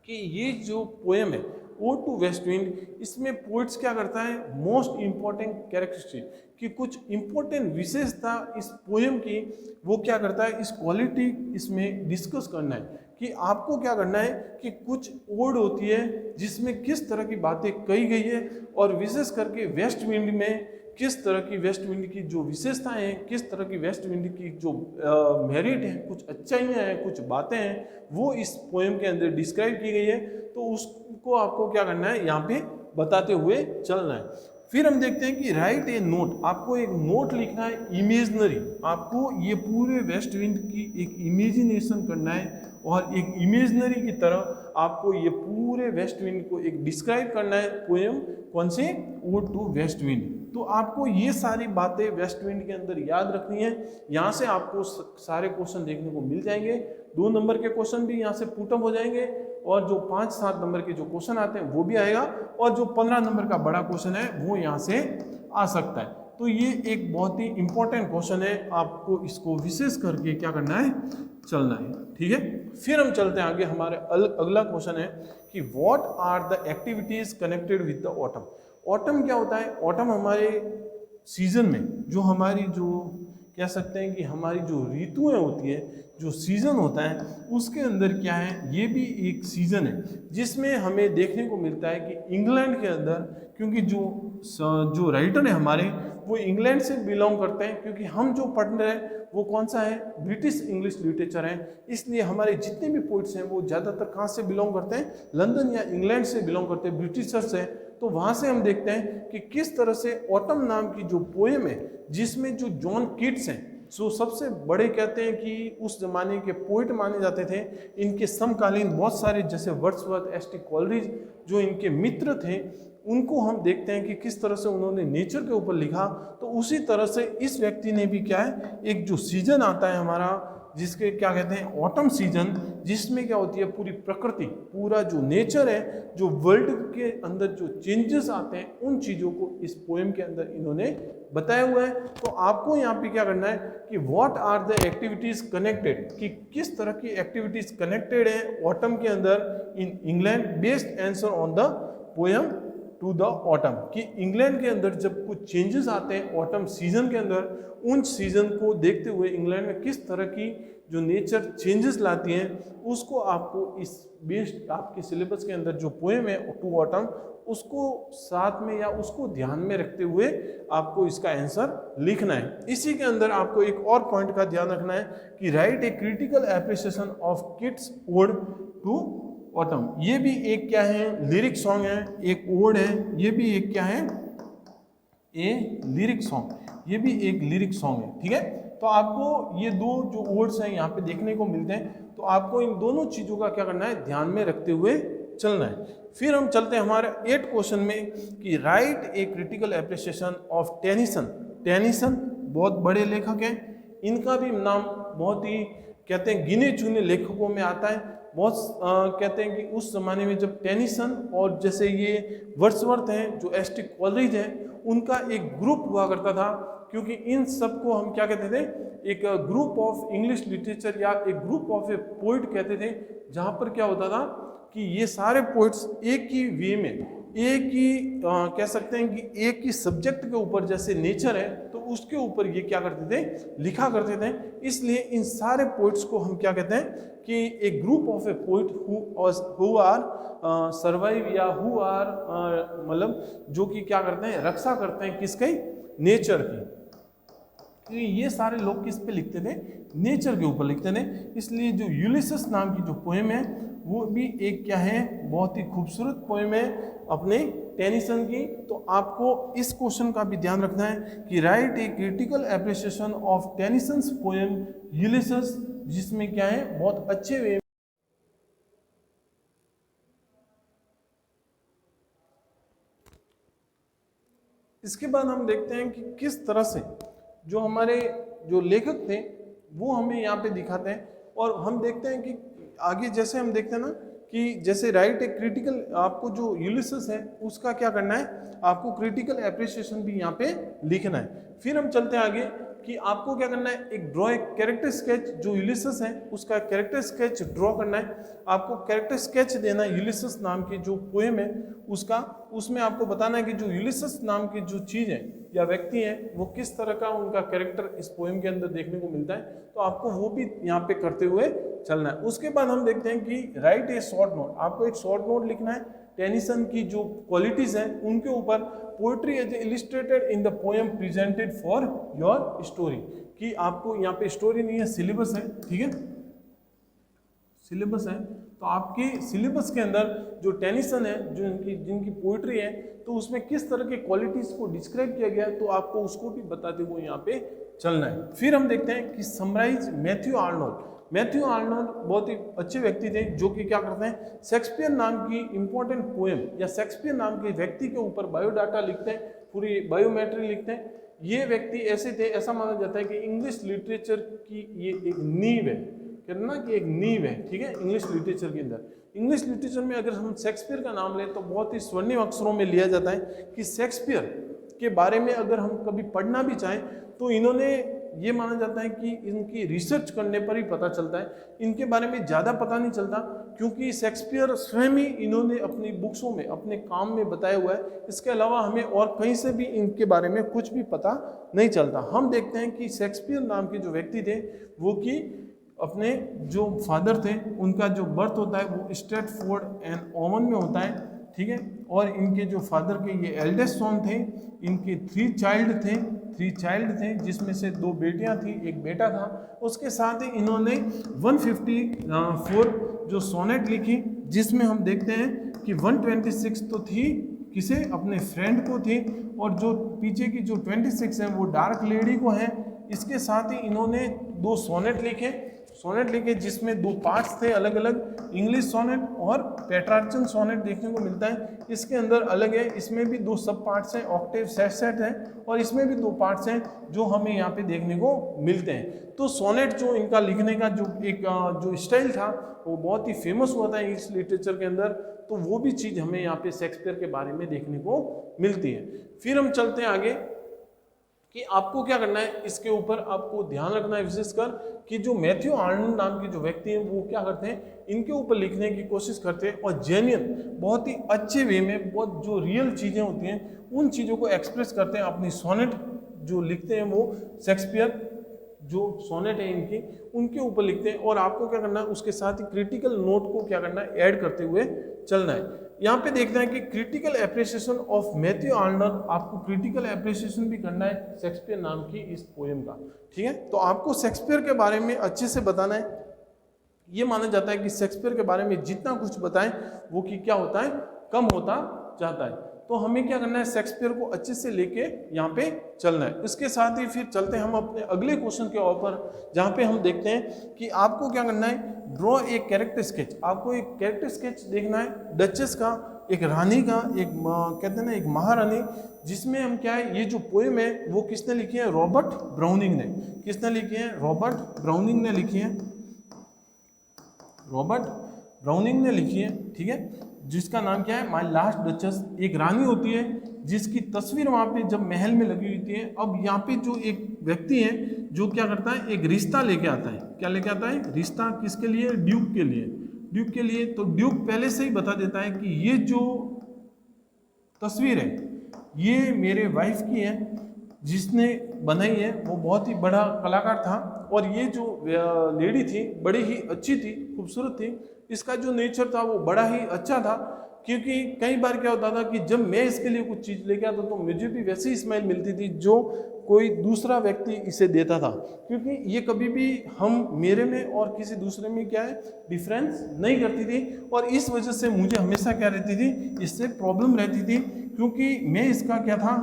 कि ये जो पोएम है ओड टू वेस्ट विंड, इसमें पोइट्स क्या करता है, मोस्ट इंपॉर्टेंट कैरेक्टरिस्टिक, कि कुछ इंपॉर्टेंट विशेषता इस पोएम की वो क्या करता है, इस क्वालिटी इसमें डिस्कस करना है। कि आपको क्या करना है कि कुछ ओड होती है जिसमें किस तरह की बातें कही गई है, और विशेष करके वेस्ट विंड में किस तरह की वेस्ट विंड की जो विशेषताएं हैं, किस तरह की वेस्ट विंड की जो मेरिट है, कुछ अच्छाइयाँ हैं, कुछ बातें हैं, वो इस पोएम के अंदर डिस्क्राइब की गई है। तो उसको आपको क्या करना है, यहाँ पे बताते हुए चलना है। फिर हम देखते हैं कि राइट ए नोट, आपको एक नोट लिखना है इमेजनरी, आपको ये पूरे वेस्ट विंड की एक इमेजिनेशन करना है और एक इमेजनरी की तरह आपको ये पूरे वेस्ट विंड को एक डिस्क्राइब करना है। पोएम कौन से, ओड टू वेस्ट विंड। तो आपको ये सारी बातें वेस्ट विंड के अंदर याद रखनी है। यहाँ से आपको सारे क्वेश्चन देखने को मिल जाएंगे, 2 नंबर के क्वेश्चन भी यहाँ से पुटअप हो जाएंगे, और जो 5-7 नंबर के जो क्वेश्चन आते हैं वो भी आएगा, और जो 15 नंबर का बड़ा क्वेश्चन है वो यहाँ से आ सकता है। तो ये एक बहुत ही इंपॉर्टेंट क्वेश्चन है, आपको इसको विशेष करके क्या करना है, चलना है। ठीक है, फिर हम चलते हैं आगे। हमारे अगला क्वेश्चन है कि what are the activities connected with the autumn. Autumn क्या होता है, ऑटम हमारे सीजन में जो हमारी जो कह सकते हैं कि हमारी जो ऋतुएं होती है, जो सीज़न होता है, उसके अंदर क्या है, ये भी एक सीज़न है जिसमें हमें देखने को मिलता है कि इंग्लैंड के अंदर, क्योंकि जो राइटर है हमारे वो इंग्लैंड से बिलोंग करते हैं, क्योंकि हम जो पढ़ रहे हैं वो कौन सा है, ब्रिटिश इंग्लिश लिटरेचर है, इसलिए हमारे जितने भी पोइट्स हैं वो ज़्यादातर कहाँ से बिलोंग करते हैं, लंदन या इंग्लैंड से बिलोंग करते हैं, ब्रिटिशर्स हैं। तो वहाँ से हम देखते हैं कि किस तरह से ऑटम नाम की जो पोएम है, जिसमें जो जॉन कीट्स हैं, जो सबसे बड़े कहते हैं कि उस जमाने के पोइट माने जाते थे, इनके समकालीन बहुत सारे जैसे वर्ड्सवर्थ, एस.टी. कॉलरिज जो इनके मित्र थे, उनको हम देखते हैं कि किस तरह से उन्होंने नेचर के ऊपर लिखा, तो उसी तरह से इस व्यक्ति ने भी क्या है, एक जो सीजन आता है हमारा, जिसके क्या कहते हैं ऑटम सीजन, जिसमें क्या होती है पूरी प्रकृति, पूरा जो नेचर है, जो वर्ल्ड के अंदर जो चेंजेस आते हैं, उन चीज़ों को इस पोएम के अंदर इन्होंने बताया हुआ है। तो आपको यहाँ पे क्या करना है कि what are the activities connected, कि किस तरह की एक्टिविटीज कनेक्टेड है ऑटम के अंदर in England, based answer on the poem to the autumn, कि इंग्लैंड के अंदर जब कुछ चेंजेस आते हैं ऑटम सीजन के अंदर, उन सीजन को देखते हुए इंग्लैंड में किस तरह की जो नेचर चेंजेस लाती हैं, उसको आपको इस बेस्ड आपके सिलेबस के अंदर जो पोएम है टू ऑटम, उसको साथ में या उसको ध्यान में रखते हुए आपको इसका आंसर लिखना है। इसी के अंदर आपको एक और पॉइंट का ध्यान रखना है कि write a critical appreciation of Keats ode to autumn. ये भी एक क्या है, लिरिक सॉन्ग है, एक ओड है, ये भी एक क्या है, ए लिरिक सॉन्ग, ये भी एक लिरिक सॉन्ग है, ठीक है। तो आपको ये दो जो ओड्स हैं यहाँ पे देखने को मिलते हैं, तो आपको इन दोनों चीज़ों का क्या करना है, ध्यान में रखते हुए चलना है। फिर हम चलते हैं हमारे 8 क्वेश्चन में कि write a critical appreciation of Tennyson. Tennyson बहुत बड़े लेखक हैं, इनका भी नाम बहुत ही कहते हैं गिने चुने लेखकों में आता है। बहुत कहते हैं कि उस जमाने में जब टेनिसन और जैसे ये वर्ड्सवर्थ हैं, जो एस.टी. कॉलरिज हैं, उनका एक ग्रुप हुआ करता था, क्योंकि इन सब को हम क्या कहते थे, एक ग्रुप ऑफ इंग्लिश लिटरेचर या एक ग्रुप ऑफ ए पोइट कहते थे, जहाँ पर क्या होता था कि ये सारे पोइट्स एक ही वे में, एक ही कह सकते हैं कि एक ही सब्जेक्ट के ऊपर, जैसे नेचर है तो उसके ऊपर ये क्या करते थे, लिखा करते थे। इसलिए इन सारे पोइट्स को हम क्या कहते हैं कि एक group of a poet who are survive या हु आर मतलब जो कि क्या करते हैं, रक्षा करते हैं किसके, नेचर की। तो ये सारे लोग किस पे लिखते थे, नेचर के ऊपर लिखते थे। इसलिए जो यूलिसेस नाम की जो पोएम है वो भी एक क्या है, बहुत ही खूबसूरत पोएम है अपने टेनिसन की। तो आपको इस क्वेश्चन का भी ध्यान रखना है कि write a critical appreciation of Tennyson's poem Ulysses, जिसमें क्या है बहुत अच्छे वे। इसके बाद हम देखते हैं कि किस तरह से जो हमारे जो लेखक थे वो हमें यहाँ पे दिखाते हैं, और हम देखते हैं कि आगे जैसे हम देखते हैं ना कि जैसे राइट ए क्रिटिकल, आपको जो यूलिसेस है उसका क्या करना है, आपको क्रिटिकल एप्रिसिएशन भी यहाँ पे लिखना है। फिर हम चलते हैं आगे कि आपको क्या करना है, एक ड्रॉ, एक कैरेक्टर स्केच, जो यूलिसेस है उसका कैरेक्टर स्केच ड्रॉ करना है। आपको कैरेक्टर स्केच देना है यूलिसेस नाम की जो पोएम है उसका, उसमें आपको बताना है कि जो यूलिसेस नाम की जो चीज़ है या व्यक्ति है वो किस तरह का उनका कैरेक्टर इस पोएम के अंदर देखने को मिलता है, तो आपको वो भी यहाँ पे करते हुए चलना है। उसके बाद हम देखते हैं कि राइट ए शॉर्ट नोट, आपको एक शॉर्ट नोट लिखना है टेनिसन की जो क्वालिटीज हैं उनके ऊपर, poetry as illustrated in the poem presented for your story, कि आपको यहाँ पे स्टोरी नहीं है, सिलेबस है, ठीक है, सिलेबस है। तो आपके सिलेबस के अंदर जो टेनिसन है, जो जिनकी पोइट्री है, तो उसमें किस तरह के क्वालिटीज को डिस्क्राइब किया गया है, तो आपको उसको भी बताते हुए यहाँ पे चलना है। फिर हम देखते हैं कि summarise Matthew Arnold. Matthew Arnold बहुत ही अच्छे व्यक्ति थे, जो कि क्या करते हैं, शेक्सपियर नाम की इंपॉर्टेंट पोएम या शेक्सपियर नाम के व्यक्ति के ऊपर बायोडाटा लिखते हैं, पूरी बायोमेट्री लिखते हैं। ये व्यक्ति ऐसे थे, ऐसा माना जाता है कि इंग्लिश लिटरेचर की ये एक नींव है, कहते ना कि एक नींव है, ठीक है, इंग्लिश लिटरेचर के अंदर। इंग्लिश लिटरेचर में अगर हम शेक्सपियर का नाम लें तो बहुत ही स्वर्णिम अक्षरों में लिया जाता है कि शेक्सपियर के बारे में अगर हम कभी पढ़ना भी चाहें तो इन्होंने, ये माना जाता है कि इनकी रिसर्च करने पर ही पता चलता है, इनके बारे में ज़्यादा पता नहीं चलता, क्योंकि शेक्सपियर स्वयं ही इन्होंने अपनी बुक्सों में, अपने काम में बताया हुआ है। इसके अलावा हमें और कहीं से भी इनके बारे में कुछ भी पता नहीं चलता। हम देखते हैं कि शेक्सपियर नाम के जो व्यक्ति थे वो कि अपने जो फादर थे उनका जो बर्थ होता है वो स्ट्रेटफोर्ड एंड ओवन में होता है, ठीक है, और इनके जो फादर के ये एल्डेस्ट सन थे, इनके 3 चाइल्ड थे, जिसमें से 2 बेटियां थी, 1 बेटा था। उसके साथ ही इन्होंने 154 जो सोनेट लिखी, जिसमें हम देखते हैं कि 126 तो थी किसे, अपने फ्रेंड को थी, और जो पीछे की जो 26 है वो डार्क लेडी को है। इसके साथ ही इन्होंने 2 सोनेट लिखे, सोनेट लिखे जिसमें 2 पार्ट्स थे अलग अलग, इंग्लिश सोनेट और पेट्रार्चन सोनेट देखने को मिलता है। इसके अंदर अलग है, इसमें भी 2 सब पार्ट्स हैं, ऑक्टेव सेट है, और इसमें भी 2 पार्ट्स हैं जो हमें यहाँ पे देखने को मिलते हैं। तो सोनेट जो इनका लिखने का जो एक जो स्टाइल था वो बहुत ही फेमस हुआ था इंग्लिश लिटरेचर के अंदर, तो वो भी चीज़ हमें यहाँ पे शेक्सपियर के बारे में देखने को मिलती है। फिर हम चलते हैं आगे कि आपको क्या करना है, इसके ऊपर आपको ध्यान रखना है विशेषकर कि जो मैथ्यू आर्नल्ड नाम के जो व्यक्ति हैं वो क्या करते हैं, इनके ऊपर लिखने की कोशिश करते हैं और जेन्युइन बहुत ही अच्छे वे में बहुत जो रियल चीज़ें होती हैं उन चीज़ों को एक्सप्रेस करते हैं। अपनी सोनेट जो लिखते हैं वो शेक्सपियर जो सोनेट है इनकी उनके ऊपर लिखते हैं, और आपको क्या करना है उसके साथ ही क्रिटिकल नोट को क्या करना है ऐड करते हुए चलना है। यहाँ पे देखना है कि critical appreciation of Matthew Arnold, आपको क्रिटिकल एप्रिसिएशन भी करना है शेक्सपियर नाम की इस पोएम का, ठीक है। तो आपको शेक्सपियर के बारे में अच्छे से बताना है। ये माना जाता है कि शेक्सपियर के बारे में जितना कुछ बताएं वो कि क्या होता है, कम होता जाता है। तो हमें क्या करना है, शेक्सपियर को अच्छे से लेके यहाँ पे चलना है। इसके साथ ही फिर चलते हैं हम अपने अगले क्वेश्चन के ऊपर, जहाँ पे हम देखते हैं कि आपको क्या करना है, ड्रॉ एक कैरेक्टर स्केच। आपको एक कैरेक्टर स्केच देखना है डचेस का, एक रानी का, एक कहते हैं ना एक महारानी, जिसमें हम क्या है, ये जो पोएम है वो किसने लिखी है, रॉबर्ट ब्राउनिंग ने। किसने लिखी है, रॉबर्ट ब्राउनिंग ने लिखी है, रॉबर्ट ब्राउनिंग ने लिखी है, ठीक है। जिसका नाम क्या है, माय लास्ट डचेस। एक रानी होती है जिसकी तस्वीर वहाँ पे जब महल में लगी हुई है। अब यहाँ पे जो एक व्यक्ति है जो क्या करता है, एक रिश्ता लेके आता है। क्या लेके आता है, रिश्ता किसके लिए, ड्यूक के लिए, ड्यूक के लिए। तो ड्यूक पहले से ही बता देता है कि ये जो तस्वीर है ये मेरे वाइफ की है, जिसने बनाई है वो बहुत ही बड़ा कलाकार था, और ये जो लेडी थी बड़ी ही अच्छी थी, खूबसूरत थी। इसका जो नेचर था वो बड़ा ही अच्छा था, क्योंकि कई बार क्या होता था कि जब मैं इसके लिए कुछ चीज़ लेके आता तो मुझे भी वैसी ही स्माइल मिलती थी जो कोई दूसरा व्यक्ति इसे देता था, क्योंकि ये कभी भी हम मेरे में और किसी दूसरे में क्या है डिफरेंस नहीं करती थी, और इस वजह से मुझे हमेशा क्या रहती थी, इससे प्रॉब्लम रहती थी, क्योंकि मैं इसका क्या था,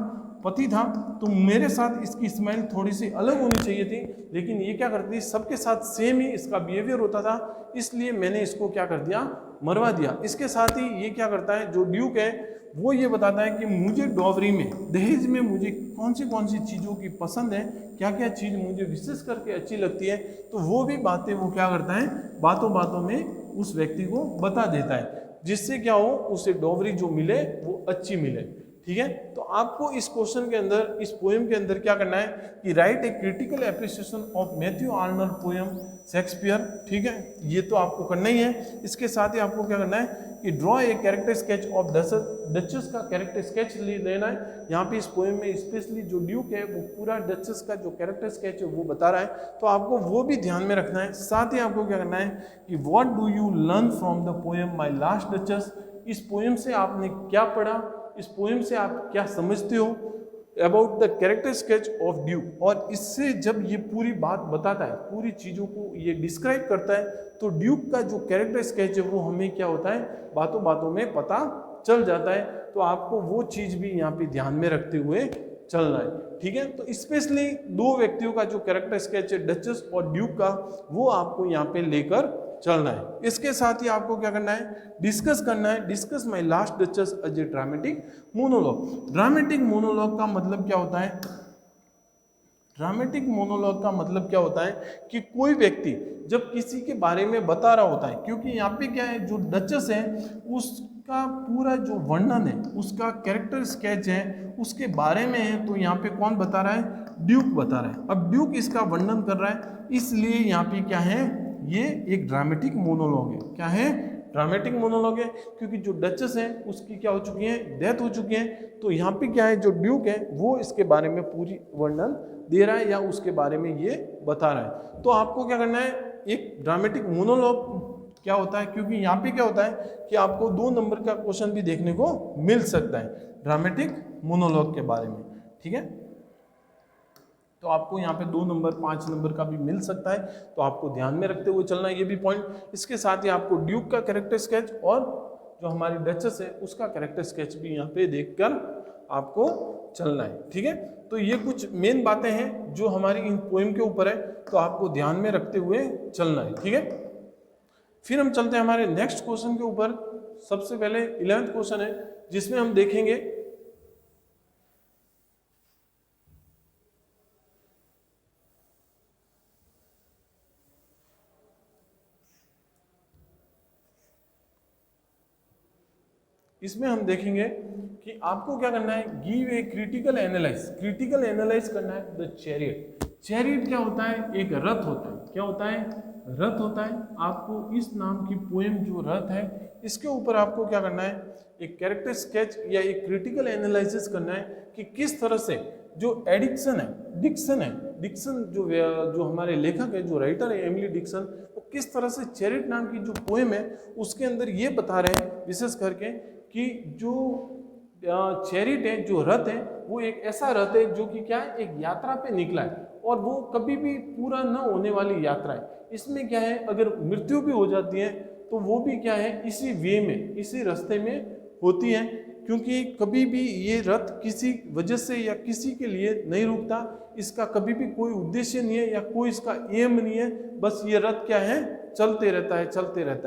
पति था, तो मेरे साथ इसकी स्माइल थोड़ी सी अलग होनी चाहिए थी, लेकिन ये क्या करती थी, सबके साथ सेम ही इसका बिहेवियर होता था, इसलिए मैंने इसको क्या कर दिया, मरवा दिया। इसके साथ ही ये क्या करता है, जो ड्यूक है वो ये बताता है कि मुझे डॉवरी में, दहेज में मुझे कौन सी चीज़ों की पसंद है, क्या क्या चीज़ मुझे विशेष करके अच्छी लगती है, तो वो भी बातें वो क्या करता है, बातों बातों में उस व्यक्ति को बता देता है, जिससे क्या हो, उसे डॉवरी जो मिले वो अच्छी मिले, ठीक है। तो आपको इस क्वेश्चन के अंदर, इस पोएम के अंदर क्या करना है कि write a critical appreciation of Matthew Arnold poem Shakespeare, ठीक है, ये तो आपको करना ही है। इसके साथ ही आपको क्या करना है कि draw a character sketch of duchess का कैरेक्टर स्केच लेना है। यहाँ पे इस पोएम में स्पेशली जो ड्यूक है वो पूरा डचेस का जो कैरेक्टर स्केच है वो बता रहा है, तो आपको वो भी ध्यान में रखना है। साथ ही आपको क्या करना है कि what do you learn from the poem my last duchess, इस पोएम से आपने क्या पढ़ा, इस पोएम से आप क्या समझते हो about the character sketch of Duke. और इससे जब ये पूरी बात बताता है, पूरी चीज़ों को ये डिस्क्राइब करता है, तो ड्यूक का जो कैरेक्टर स्केच है वो हमें क्या होता है, बातों बातों में पता चल जाता है। तो आपको वो चीज़ भी यहाँ पे ध्यान में रखते हुए चलना है, ठीक है। तो स्पेशली 2 व्यक्तियों का जो कैरेक्टर स्केच है डचेस और ड्यूक का, वो आपको यहाँ पे लेकर चलना है। इसके साथ ही आपको क्या करना है, डिस्कस करना है, discuss my last duchess as a dramatic monologue. Dramatic monologue का मतलब क्या होता है, ड्रामेटिक मोनोलॉग का मतलब क्या होता है कि कोई व्यक्ति जब किसी के बारे में बता रहा होता है, क्योंकि यहाँ पे क्या है, जो डचेस है उसका पूरा जो वर्णन है, उसका कैरेक्टर स्केच है, उसके बारे में है, तो यहाँ पे कौन बता रहा है, ड्यूक बता रहा है। अब ड्यूक इसका वर्णन कर रहा है, इसलिए यहाँ पे क्या है, ये एक ड्रामेटिक मोनोलॉग है। क्या है, ड्रामेटिक मोनोलॉग है, क्योंकि जो डचेस है उसकी क्या हो चुकी है, डेथ हो चुकी है, तो यहाँ पे क्या है, जो ड्यूक है वो इसके बारे में पूरी वर्णन दे रहा है या उसके बारे में ये बता रहा है। तो आपको क्या करना है, एक ड्रामेटिक मोनोलॉग क्या होता है, क्योंकि यहाँ पे क्या होता है कि आपको 2 नंबर का क्वेश्चन भी देखने को मिल सकता है ड्रामेटिक मोनोलॉग के बारे में, ठीक है। तो आपको यहाँ पे 2 नंबर 5 नंबर का भी मिल सकता है, तो आपको ध्यान में रखते हुए चलना है ये भी पॉइंट। इसके साथ ही आपको ड्यूक का कैरेक्टर स्केच और जो हमारी डचेस है उसका कैरेक्टर स्केच भी यहाँ पे देखकर आपको चलना है। ठीक है, तो ये कुछ मेन बातें हैं जो हमारी इन पोएम के ऊपर है, तो आपको ध्यान में रखते हुए चलना है। ठीक है, फिर हम चलते हैं हमारे नेक्स्ट क्वेश्चन के ऊपर। सबसे पहले 11th क्वेश्चन है जिसमें हम देखेंगे इसमें हम देखेंगे कि आपको क्या करना है, गिव ए क्रिटिकल एनालाइज करना है द चैरियट। चैरियट क्या होता है, एक रथ होता है। क्या होता है, रथ होता है। आपको इस नाम की पोएम जो रथ है इसके ऊपर आपको क्या करना है, एक कैरेक्टर स्केच या एक क्रिटिकल एनालिसिस करना है कि किस तरह से जो डिक्सन जो हमारे लेखक है, जो राइटर है एमिली डिक्सन, वो किस तरह से चैरियट नाम की जो पोएम है उसके अंदर ये बता रहे हैं विशेष करके कि जो चैरियट है, जो रथ है, वो एक ऐसा रथ है जो कि क्या है, एक यात्रा पे निकला है और वो कभी भी पूरा न होने वाली यात्रा है। इसमें क्या है, अगर मृत्यु भी हो जाती है तो वो भी क्या है, इसी वे में, इसी रास्ते में होती है, क्योंकि कभी भी ये रथ किसी वजह से या किसी के लिए नहीं रुकता। इसका कभी भी कोई उद्देश्य नहीं है या कोई इसका एम नहीं है, बस ये रथ क्या है, चलते रहता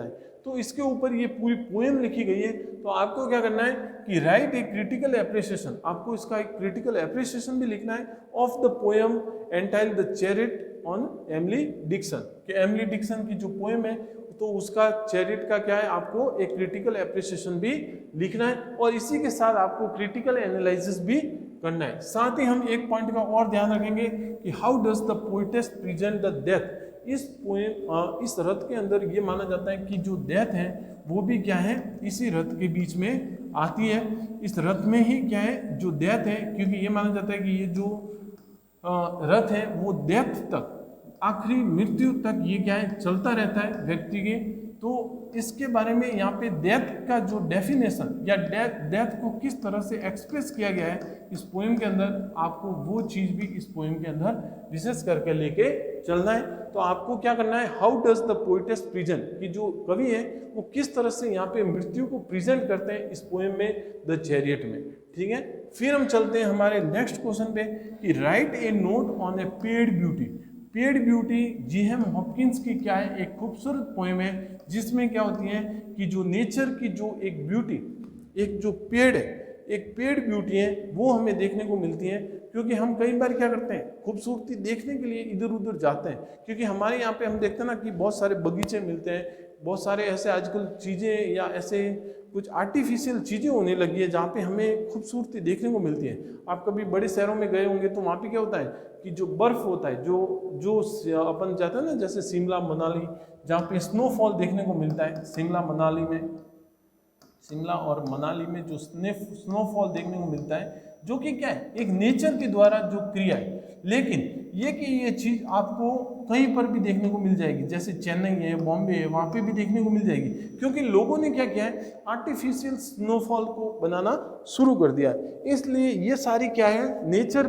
है। तो इसके ऊपर ये पूरी पोएम लिखी गई है। तो आपको क्या करना है कि राइट ए क्रिटिकल एप्रिसिएशन, आपको इसका एक क्रिटिकल एप्रिसिएशन भी लिखना है of the poem entitled the chariot on Emily Dickson, कि एमिली डिक्सन की जो पोएम है तो उसका चैरियट का क्या है, आपको एक क्रिटिकल एप्रिसिएशन भी लिखना है और इसी के साथ आपको क्रिटिकल एनालिसिस भी करना है। साथ ही हम एक पॉइंट का और ध्यान रखेंगे कि how does the poetess present the death. इस पोएम, इस रथ के अंदर ये माना जाता है कि जो डेथ है वो भी क्या है, इसी रथ के बीच में आती है। इस रथ में ही क्या है, जो डेथ है, क्योंकि ये माना जाता है कि ये जो रथ है वो डेथ तक, आखिरी मृत्यु तक ये क्या है, चलता रहता है व्यक्ति के। तो इसके बारे में यहाँ पे डेथ का जो डेफिनेशन या डेथ को किस तरह से एक्सप्रेस किया गया है इस पोएम के अंदर, आपको वो चीज़ भी इस पोएम के अंदर विशेष करके लेके चलना है। तो आपको क्या करना है, how does the poetess present, कि जो कवि है वो किस तरह से यहाँ पे मृत्यु को प्रेजेंट करते हैं इस पोएम में, द चैरियट में। ठीक है, फिर हम चलते हैं हमारे नेक्स्ट क्वेश्चन पे कि write A note on A paid beauty. Paid beauty GM. Hopkins की क्या है, एक खूबसूरत पोएम है जिसमें क्या होती है कि जो नेचर की जो एक ब्यूटी, एक जो पेड़ है, एक पेड़ ब्यूटी है, वो हमें देखने को मिलती है। क्योंकि हम कई बार क्या करते हैं, खूबसूरती देखने के लिए इधर उधर जाते हैं, क्योंकि हमारे यहाँ पे हम देखते हैं ना कि बहुत सारे बगीचे मिलते हैं, बहुत सारे ऐसे आजकल चीज़ें या ऐसे कुछ आर्टिफिशियल चीज़ें होने लगी है जहाँ पे हमें खूबसूरती देखने को मिलती है। आप कभी बड़े शहरों में गए होंगे तो वहाँ पे क्या होता है कि जो बर्फ़ होता है, जो अपन जाते हैं ना, जैसे शिमला मनाली, जहाँ पे स्नोफॉल देखने को मिलता है, शिमला और मनाली में जो स्नोफॉल देखने को मिलता है, जो कि क्या है, एक नेचर के द्वारा जो क्रिया है। लेकिन ये चीज़ आपको कहीं पर भी देखने को मिल जाएगी, जैसे चेन्नई है, बॉम्बे है, वहाँ पे भी देखने को मिल जाएगी, क्योंकि लोगों ने क्या किया है, आर्टिफिशियल स्नोफॉल को बनाना शुरू कर दिया है। इसलिए ये सारी क्या है, नेचर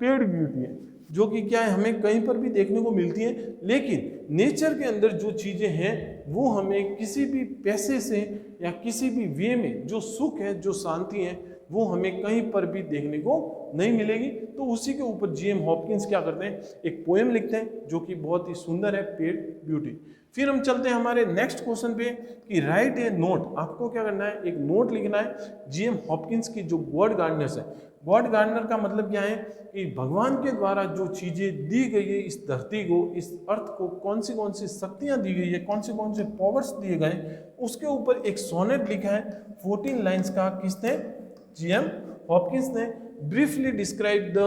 पेड़ ब्यूटी है, जो कि क्या है, हमें कहीं पर भी देखने को मिलती है। लेकिन नेचर के अंदर जो चीज़ें हैं वो हमें किसी भी पैसे से या किसी भी वे में जो सुख है, जो शांति है, वो हमें कहीं पर भी देखने को नहीं मिलेगी। तो उसी के ऊपर जी.एम. हॉपकिंस क्या करते हैं, एक पोएम लिखते हैं जो कि बहुत ही सुंदर है, पेड ब्यूटी। फिर हम चलते हैं हमारे नेक्स्ट क्वेश्चन पे कि राइट ए नोट। आपको क्या करना है, एक नोट लिखना है जी.एम. हॉपकिंस की जो गॉड गार्डनर्स है। गॉड गार्डनर का मतलब क्या है कि भगवान के द्वारा जो चीज़ें दी गई है इस धरती को, इस अर्थ को, कौन सी शक्तियाँ दी गई है, कौन से पावर्स दिए गए, उसके ऊपर एक सोनेट लिखा है 14 लाइन्स का। किसने, जी.एम. हॉपकिंस ने। ब्रीफली डिस्क्राइब द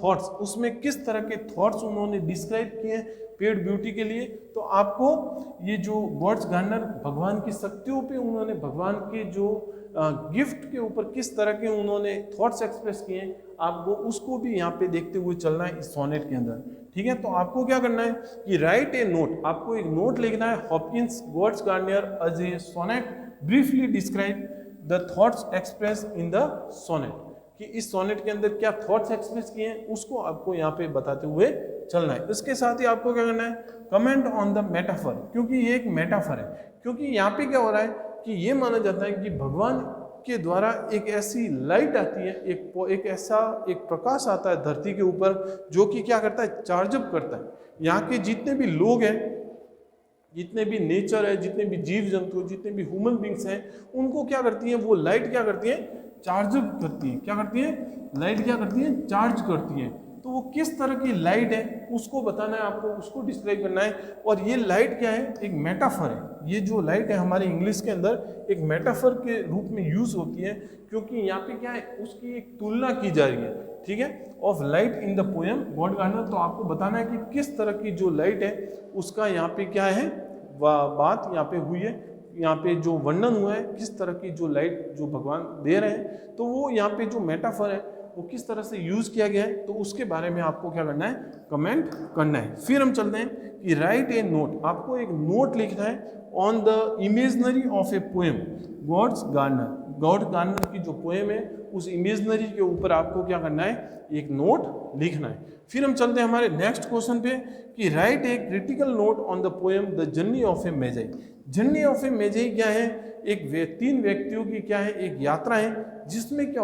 थॉट्स, उसमें किस तरह के थॉट्स उन्होंने डिस्क्राइब किए पेड ब्यूटी के लिए। तो आपको ये जो गॉड्स गार्डनर भगवान की शक्तियों पे, उन्होंने भगवान के जो गिफ्ट के ऊपर किस तरह के उन्होंने थॉट्स एक्सप्रेस किए, आपको उसको भी यहाँ पे देखते हुए चलना है इस सोनेट के अंदर। ठीक है, तो आपको क्या करना है कि राइट ए नोट, आपको एक नोट लिखना है Hopkins God's gardener as a sonnet briefly describe the thoughts express in the sonnet, कि इस सोनेट के अंदर क्या थॉट्स एक्सप्रेस किए हैं उसको आपको यहाँ पे बताते हुए चलना है। इसके साथ ही आपको क्या करना है, कमेंट ऑन द मेटाफर, क्योंकि ये एक मेटाफर है। क्योंकि यहाँ पे क्या हो रहा है कि ये माना जाता है कि भगवान के द्वारा एक ऐसी लाइट आती है, एक ऐसा एक प्रकाश आता है धरती के ऊपर जो कि क्या करता है, चार्जअप करता है। यहाँ के जितने भी लोग हैं, जितने भी नेचर है, जितने भी जीव जंतु, जितने भी ह्यूमन बींग्स हैं, उनको क्या करती है, वो लाइट क्या करती है, चार्जअप करती है। क्या करती है, लाइट क्या करती है, चार्ज करती है। तो वो किस तरह की लाइट है उसको बताना है आपको, उसको डिस्क्राइब करना है। और ये लाइट क्या है, एक मेटाफर है। ये जो लाइट है हमारे इंग्लिश के अंदर एक मेटाफर के रूप में यूज होती है, क्योंकि यहाँ पे क्या है, उसकी एक तुलना की जा रही है, ठीक है, of light in the poem God gardener. तो आपको बताना है कि किस तरह की जो लाइट है उसका यहाँ पे क्या है, बात यहाँ पे हुई है, यहाँ पे जो वर्णन हुआ है, किस तरह की जो लाइट जो भगवान दे रहे हैं, तो वो यहाँ पे जो मेटाफर है वो किस तरह से यूज किया गया है, तो उसके बारे में आपको क्या करना है, कमेंट करना है। फिर हम चलते हैं कि राइट ए नोट, आपको एक नोट लिखना है on the imaginary of a poem God's gardener. God gardener की जो पोएम है उस इमेजनरी के ऊपर आपको क्या करना है, एक नोट लिखना है। फिर हम चलते हैं हमारे नेक्स्ट क्वेश्चन पे कि write a critical note on the poem the journey of a Magi. Journey of a Magi क्या है, एक 3 व्यक्तियों की क्या है, एक यात्रा है, जिसमें क्या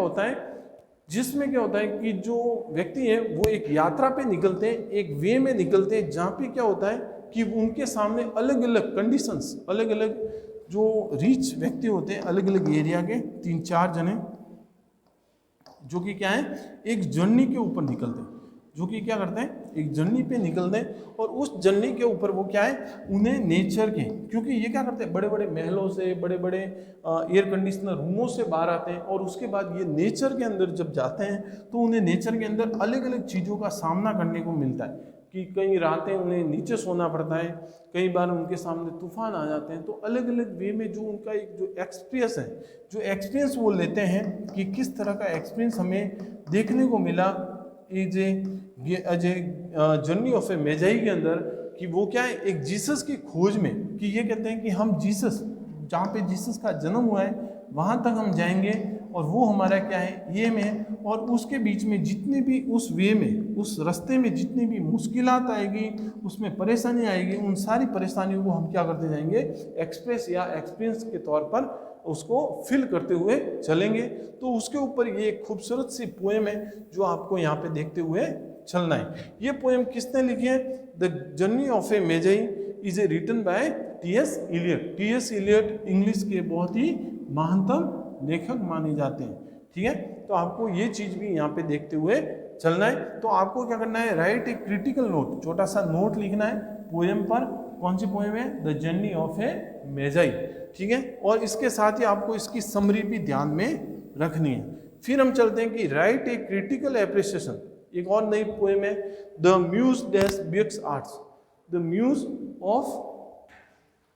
होता है कि जो व्यक्ति हैं वो एक यात्रा पे निकलते हैं, एक वे में निकलते हैं, जहाँ पे क्या होता है कि उनके सामने अलग अलग कंडीशंस, अलग अलग जो रिच व्यक्ति होते हैं, अलग अलग एरिया के 3-4 जने जो कि क्या है, एक जर्नी के ऊपर निकलते हैं, जो कि क्या करते हैं, एक जर्नी पे निकलते हैं। और उस जर्नी के ऊपर वो क्या है, उन्हें नेचर के, क्योंकि ये क्या करते हैं, बड़े बड़े महलों से, बड़े बड़े एयर कंडीशनर रूमों से बाहर आते हैं, और उसके बाद ये नेचर के अंदर जब जाते हैं तो उन्हें नेचर के अंदर अलग अलग चीज़ों का सामना करने को मिलता है, कि कई रातें उन्हें नीचे सोना पड़ता है, कई बार उनके सामने तूफान आ जाते हैं। तो अलग अलग वे में जो उनका एक जो एक्सपीरियंस है, जो एक्सपीरियंस वो लेते हैं, कि किस तरह का एक्सपीरियंस हमें देखने को मिला जर्नी ऑफ ए मेजाई के अंदर, कि वो क्या है, एक जीसस की खोज में, कि ये कहते हैं कि हम जीसस, जहाँ पे जीसस का जन्म हुआ है वहाँ तक हम जाएंगे, और वो हमारा क्या है, ये में, और उसके बीच में जितने भी उस वे में, उस रास्ते में जितनी भी मुश्किलात आएगी, उसमें परेशानी आएगी, उन सारी परेशानियों को हम क्या करते जाएंगे, एक्सप्रेस या एक्सपीरियंस के तौर पर उसको फिल करते हुए चलेंगे। तो उसके ऊपर ये एक खूबसूरत सी पोएम है जो आपको यहाँ पे देखते हुए चलना है। ये पोएम किसने लिखी है, the journey of a Magi is a written by T S. Eliot. T S. Eliot English के बहुत ही महानतम लेखक माने जाते हैं, ठीक है। तो आपको ये चीज़ भी यहाँ पे देखते हुए चलना है। तो आपको क्या करना है, राइट ए क्रिटिकल नोट, छोटा सा नोट लिखना है पोएम पर। कौन सी पोएम है, द जर्नी ऑफ ए मेजाई, ठीक है। और इसके साथ ही आपको इसकी समरी भी ध्यान में रखनी है। फिर हम चलते हैं कि राइट ए क्रिटिकल एप्रिसिएशन, एक और नई पोएम है, the Musee des Beaux Arts. The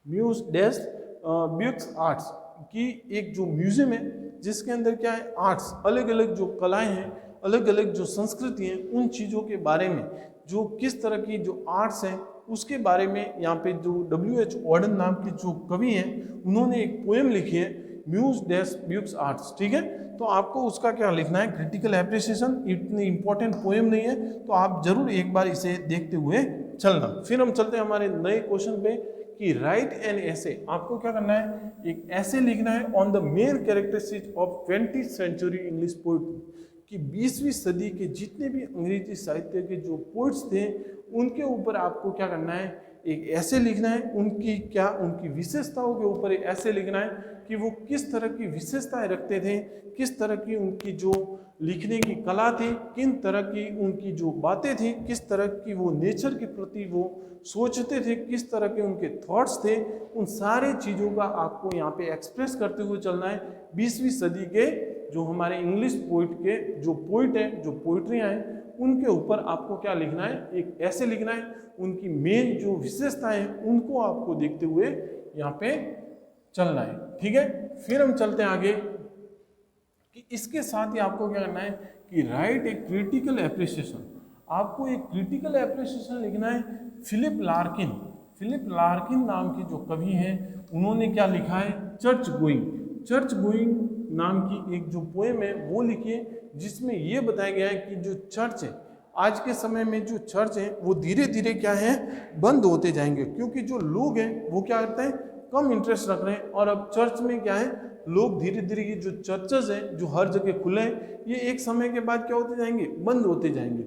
Musee des Beaux Arts की एक जो म्यूजियम है, जिसके अंदर क्या है, आर्ट्स, अलग अलग जो कलाएं हैं, अलग अलग जो संस्कृति हैं, उन चीज़ों के बारे में, जो किस तरह की जो आर्ट्स हैं उसके बारे में यहाँ पे जो W.H. ऑर्डन नाम के जो कवि हैं, उन्होंने एक पोएम लिखी है, म्यूज डैश ब्यूक्स आर्ट्स, ठीक है। तो आपको उसका क्या लिखना है, क्रिटिकल एप्रिसिएशन। इतनी इंपॉर्टेंट पोएम नहीं है, तो आप जरूर एक बार इसे देखते हुए चलना। फिर हम चलते हैं हमारे नए क्वेश्चन पे कि राइट एन ऐसे। आपको क्या करना है, एक ऐसे लिखना है on the main characteristics of 20th century English poetry, कि 20वीं सदी के जितने भी अंग्रेजी साहित्य के जो पोइट्स थे उनके ऊपर आपको क्या करना है, एक ऐसे लिखना है, उनकी विशेषताओं के ऊपर एक ऐसे लिखना है कि वो किस तरह की विशेषताएं रखते थे, किस तरह की उनकी जो लिखने की कला थी, किन तरह की उनकी जो बातें थी, किस तरह की वो नेचर के प्रति वो सोचते थे, किस तरह के उनके थॉट्स थे, उन सारे चीज़ों का आपको यहाँ पे एक्सप्रेस करते हुए चलना है। 20वीं सदी के जो हमारे इंग्लिश पोइट के जो पोइट हैं, जो पोइट्रियाँ हैं, उनके ऊपर आपको क्या लिखना है, एक ऐसे लिखना है, उनकी मेन जो विशेषताएं हैं उनको आपको देखते हुए यहाँ पे चलना है, ठीक है। फिर हम चलते हैं आगे कि इसके साथ ही आपको क्या करना है कि राइट ए क्रिटिकल एप्रिसिएशन। आपको एक क्रिटिकल एप्रिसिएशन लिखना है फिलिप लार्किन। फिलिप लार्किन नाम के जो कवि हैं, उन्होंने क्या लिखा है, चर्च गोइंग नाम की एक जो पोएम है वो लिखिए, जिसमें ये बताया गया है कि जो चर्च है, आज के समय में जो चर्च है वो धीरे धीरे क्या है, बंद होते जाएंगे, क्योंकि जो लोग हैं वो क्या करते हैं, कम इंटरेस्ट रख रहे हैं, और अब चर्च में क्या है, लोग धीरे धीरे ये जो चर्चेज हैं जो हर जगह खुले हैं, ये एक समय के बाद क्या होते जाएंगे, बंद होते जाएंगे।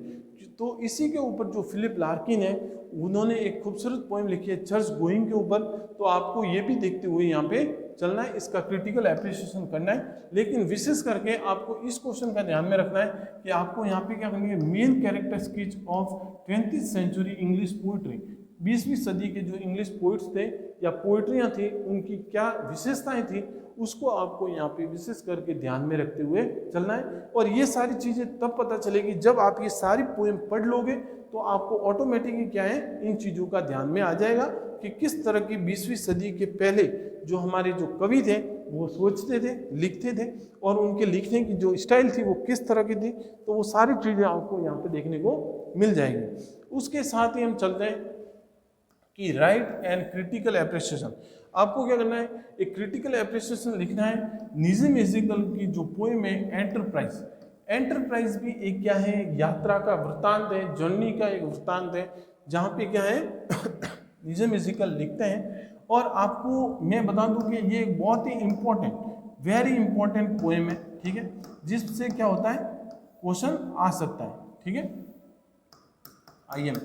तो इसी के ऊपर जो फिलिप लार्किन है उन्होंने एक खूबसूरत पोएम लिखी है चर्च गोइंग के ऊपर। तो आपको ये भी देखते हुए यहाँ पे चलना है, इसका क्रिटिकल एप्रिसिएशन करना है। लेकिन विशेष करके आपको इस क्वेश्चन का ध्यान में रखना है कि आपको यहाँ पे क्या करनी है, main character sketch of 20th century English poetry, 20वीं सदी के जो इंग्लिश पोइट्स थे या पोइट्रियाँ थी उनकी क्या विशेषताएं थी, उसको आपको यहाँ पे विशेष करके ध्यान में रखते हुए चलना है। और ये सारी चीज़ें तब पता चलेगी जब आप ये सारी पोएम पढ़ लोगे, तो आपको ऑटोमेटिकली क्या है, इन चीज़ों का ध्यान में आ जाएगा कि किस तरह की 20वीं सदी के पहले जो हमारे जो कवि थे वो सोचते थे, लिखते थे, और उनके लिखने की जो स्टाइल थी वो किस तरह की थी। तो वो सारी चीज़ें आपको यहाँ पे देखने को मिल जाएंगी। उसके साथ ही हम चलते हैं कि राइट एंड क्रिटिकल एप्रिसिएशन। आपको क्या करना है, एक क्रिटिकल एप्रिसिएशन लिखना है निज़म इज़ेकल की जो पोएम है एंटरप्राइज। एंटरप्राइज भी एक क्या है, यात्रा का वृत्तांत है, जर्नी का एक वृत्तांत है, जहाँ पे क्या है निज़म इज़ेकल लिखते हैं। और आपको मैं बता दूं कि ये एक बहुत ही इम्पोर्टेंट, वेरी इंपॉर्टेंट पोएम है, ठीक है, जिससे क्या होता है, क्वेश्चन आ सकता है, ठीक है, IM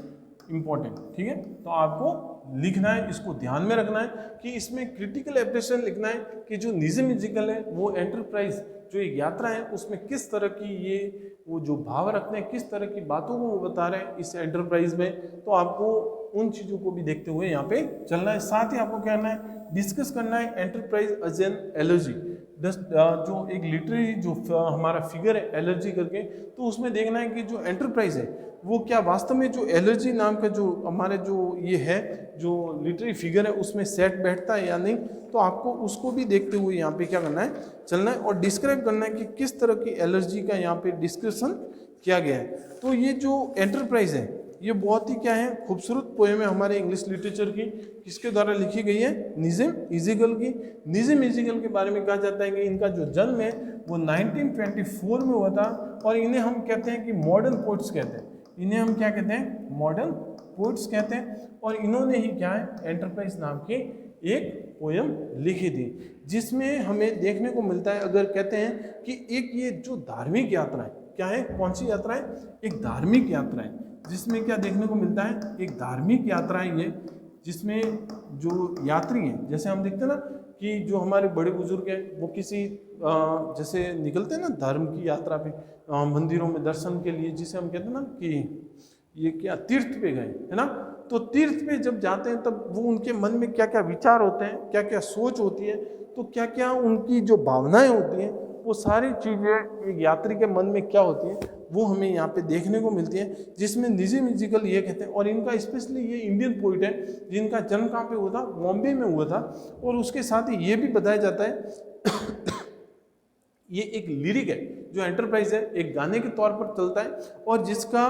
इम्पोर्टेंट, ठीक है। तो आपको लिखना है, इसको ध्यान में रखना है कि इसमें क्रिटिकल एप्रिसिएशन लिखना है कि जो निज़म इज़ेकल है वो एंटरप्राइज जो एक यात्रा है उसमें किस तरह की ये वो जो भाव रखते हैं, किस तरह की बातों को वो बता रहे हैं इस एंटरप्राइज में। तो आपको उन चीज़ों को भी देखते हुए यहाँ पे चलना है। साथ ही आपको क्या करना है, डिस्कस करना है एंटरप्राइज एज एन एलर्जी, जो एक लिटरेरी जो हमारा फिगर है एलर्जी करके, तो उसमें देखना है कि जो एंटरप्राइज है वो क्या वास्तव में जो एलर्जी नाम का जो हमारे जो ये है जो लिटरेरी फिगर है उसमें सेट बैठता है या नहीं। तो आपको उसको भी देखते हुए यहाँ पे क्या करना है, चलना है और डिस्क्राइब करना है कि किस तरह की एलर्जी का यहाँ पे डिस्क्रिप्शन किया गया है। तो ये जो एंटरप्राइज है ये बहुत ही क्या है, खूबसूरत पोएम है हमारे इंग्लिश लिटरेचर की, किसके द्वारा लिखी गई है, निज़म इज़ेकल की। निज़म इज़ेकल के बारे में कहा जाता है कि इनका जो जन्म है वो 1924 में हुआ था, और इन्हें हम कहते हैं कि मॉडर्न पोइट्स कहते हैं। इन्हें हम क्या कहते हैं, मॉडर्न पोइट्स कहते हैं। और इन्होंने ही क्या है, एंटरप्राइज नाम की एक पोएम लिखी थी, जिसमें हमें देखने को मिलता है, अगर कहते हैं कि एक ये जो धार्मिक यात्रा है, क्या है, कौन सी यात्रा है, एक धार्मिक यात्रा है, जिसमें क्या देखने को मिलता है, एक धार्मिक यात्रा है ये, जिसमें जो यात्री हैं, जैसे हम देखते हैं ना कि जो हमारे बड़े बुजुर्ग हैं वो किसी जैसे निकलते हैं ना धर्म की यात्रा पे, मंदिरों में दर्शन के लिए, जिसे हम कहते हैं ना कि ये क्या तीर्थ पे गए, है ना। तो तीर्थ पे जब जाते हैं तब वो उनके मन में क्या क्या विचार होते हैं, क्या क्या सोच होती है, तो क्या क्या उनकी जो भावनाएं होती हैं, वो सारी चीज़ें एक यात्री के मन में क्या होती हैं वो हमें यहाँ पे देखने को मिलती है, जिसमें निज़म इज़ेकल ये कहते हैं। और इनका स्पेशली ये इंडियन पोइट है जिनका जन्म कहाँ पे हुआ था, बॉम्बे में हुआ था। और उसके साथ ही ये भी बताया जाता है ये एक लिरिक है जो एंटरप्राइज है, एक गाने के तौर पर चलता है, और जिसका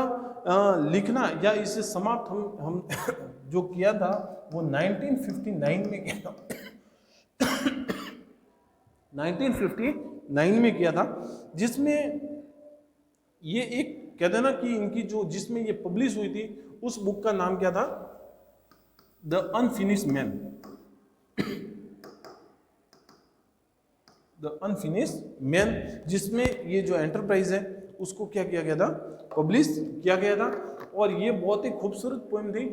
लिखना या इसे समाप्त हम जो किया था वो 1959 में किया था 1959 में किया था, जिसमें ये एक कहते हैं ना कि इनकी जो जिसमें ये पब्लिश हुई थी उस बुक का नाम क्या था, the unfinished man, the unfinished man, जिसमें ये जो एंटरप्राइज है उसको क्या किया गया था, पब्लिश किया गया था। और ये बहुत ही खूबसूरत पोएम थी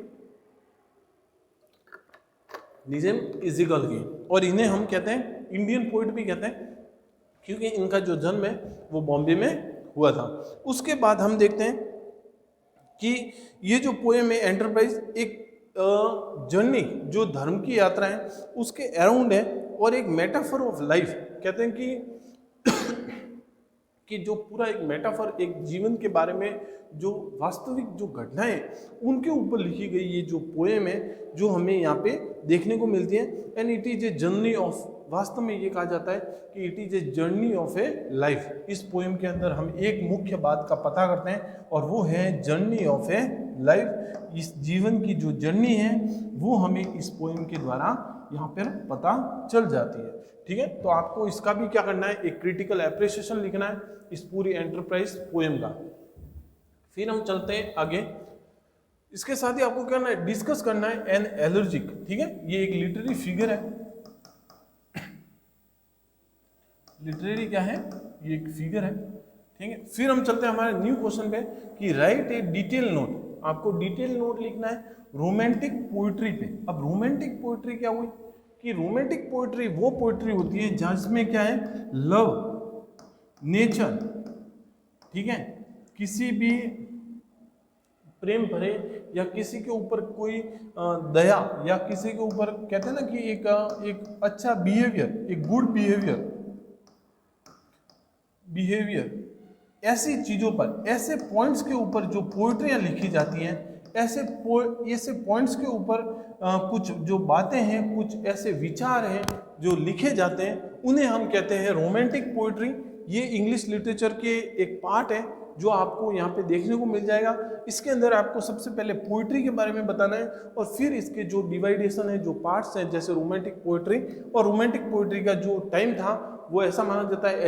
निज़म इज़ेकल की, और इन्हें हम कहते हैं इंडियन पोइट भी कहते हैं, क्योंकि इनका जो जन्म है वो बॉम्बे में हुआ था। उसके बाद हम देखते हैं कि ये जो पोएम है एंटरप्राइज एक जर्नी जो धर्म की यात्रा है उसके अराउंड है, और एक मेटाफर ऑफ लाइफ, कहते हैं कि जो पूरा एक मेटाफर, एक जीवन के बारे में जो वास्तविक जो घटनाएं उनके ऊपर लिखी गई ये जो पोएम है जो हमें यहाँ पे देखने को मिलती है। And it is a journey of, वास्तव में ये कहा जाता है कि it is a journey of A life. इस पोएम के अंदर हम एक मुख्य बात का पता करते हैं और वो है जर्नी ऑफ ए लाइफ। इस जीवन की जो जर्नी है वो हमें इस पोएम के द्वारा यहाँ पर पता चल जाती है, ठीक है। तो आपको इसका भी क्या करना है, एक क्रिटिकल एप्रिसिएशन लिखना है इस पूरी एंटरप्राइज पोएम का। फिर हम चलते हैं आगे, इसके साथ ही आपको क्या करना है, डिस्कस करना है एन एलर्जिक, ठीक है। ये एक लिटरेरी फिगर है लिटरेरी क्या है, ये एक फिगर है, ठीक है। फिर हम चलते हैं हमारे न्यू क्वेश्चन पे कि राइट ए डिटेल नोट, आपको डिटेल नोट लिखना है रोमांटिक पोइट्री पे। अब रोमांटिक पोइट्री क्या हुई कि रोमांटिक पोइट्री वो पोइट्री होती है जिसमें क्या है, लव, नेचर, ठीक है, किसी भी प्रेम भरे या किसी के ऊपर कोई दया या किसी के ऊपर कहते हैं ना कि एक अच्छा बिहेवियर, एक गुड बिहेवियर, ऐसी चीज़ों पर, ऐसे पॉइंट्स के ऊपर जो पोइट्रियाँ लिखी जाती हैं, ऐसे पॉइंट्स के ऊपर कुछ जो बातें हैं, कुछ ऐसे विचार हैं जो लिखे जाते हैं, उन्हें हम कहते हैं रोमांटिक पोइट्री। ये इंग्लिश लिटरेचर के एक पार्ट है जो आपको यहाँ पे देखने को मिल जाएगा। इसके अंदर आपको सबसे पहले पोइट्री के बारे में बताना है और फिर इसके जो डिवाइडेशन है, जो पार्ट्स हैं, जैसे रोमांटिक पोइट्री। और रोमांटिक पोइट्री का जो टाइम था वो ऐसा माना जाता है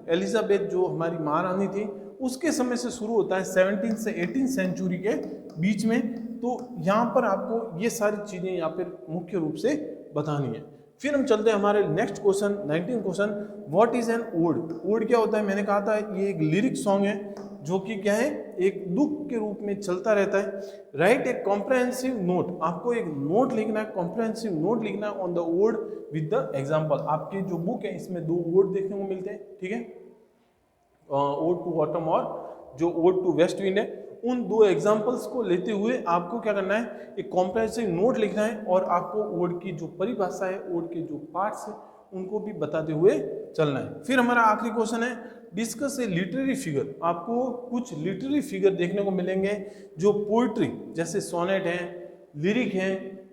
एलिजाबेथ जो हमारी महारानी थी उसके समय से शुरू होता है, 17 से 18 सेंचुरी के बीच में। तो यहाँ पर आपको ये सारी चीज़ें यहाँ पर मुख्य रूप से बतानी है। फिर हम चलते हैं हमारे next question, 19 question, what is an ode. Ode क्या होता है, मैंने कहा था ये एक लिरिक सॉन्ग है जो कि क्या है, एक दुख के रूप में चलता रहता है। राइट ए कॉम्प्रहेंसिव नोट, आपको एक नोट लिखना है, कॉम्प्रहेंसिव नोट लिखना है on the ode with the example. आपके जो बुक है इसमें 2 ओड देखने को मिलते हैं, ठीक है, ओड टू ऑटम और जो ओड टू वेस्ट विंड है। उन 2 एग्जाम्पल्स को लेते हुए आपको क्या करना है, एक कॉम्प्रहेंसिव नोट लिखना है और आपको ओड की जो परिभाषा है, ओड के जो पार्ट्स हैं उनको भी बताते हुए चलना है। फिर हमारा आखिरी क्वेश्चन है डिस्कस ए लिटरेरी फिगर। आपको कुछ लिटरेरी फिगर देखने को मिलेंगे जो पोइट्री, जैसे सोनेट है, लिरिक है,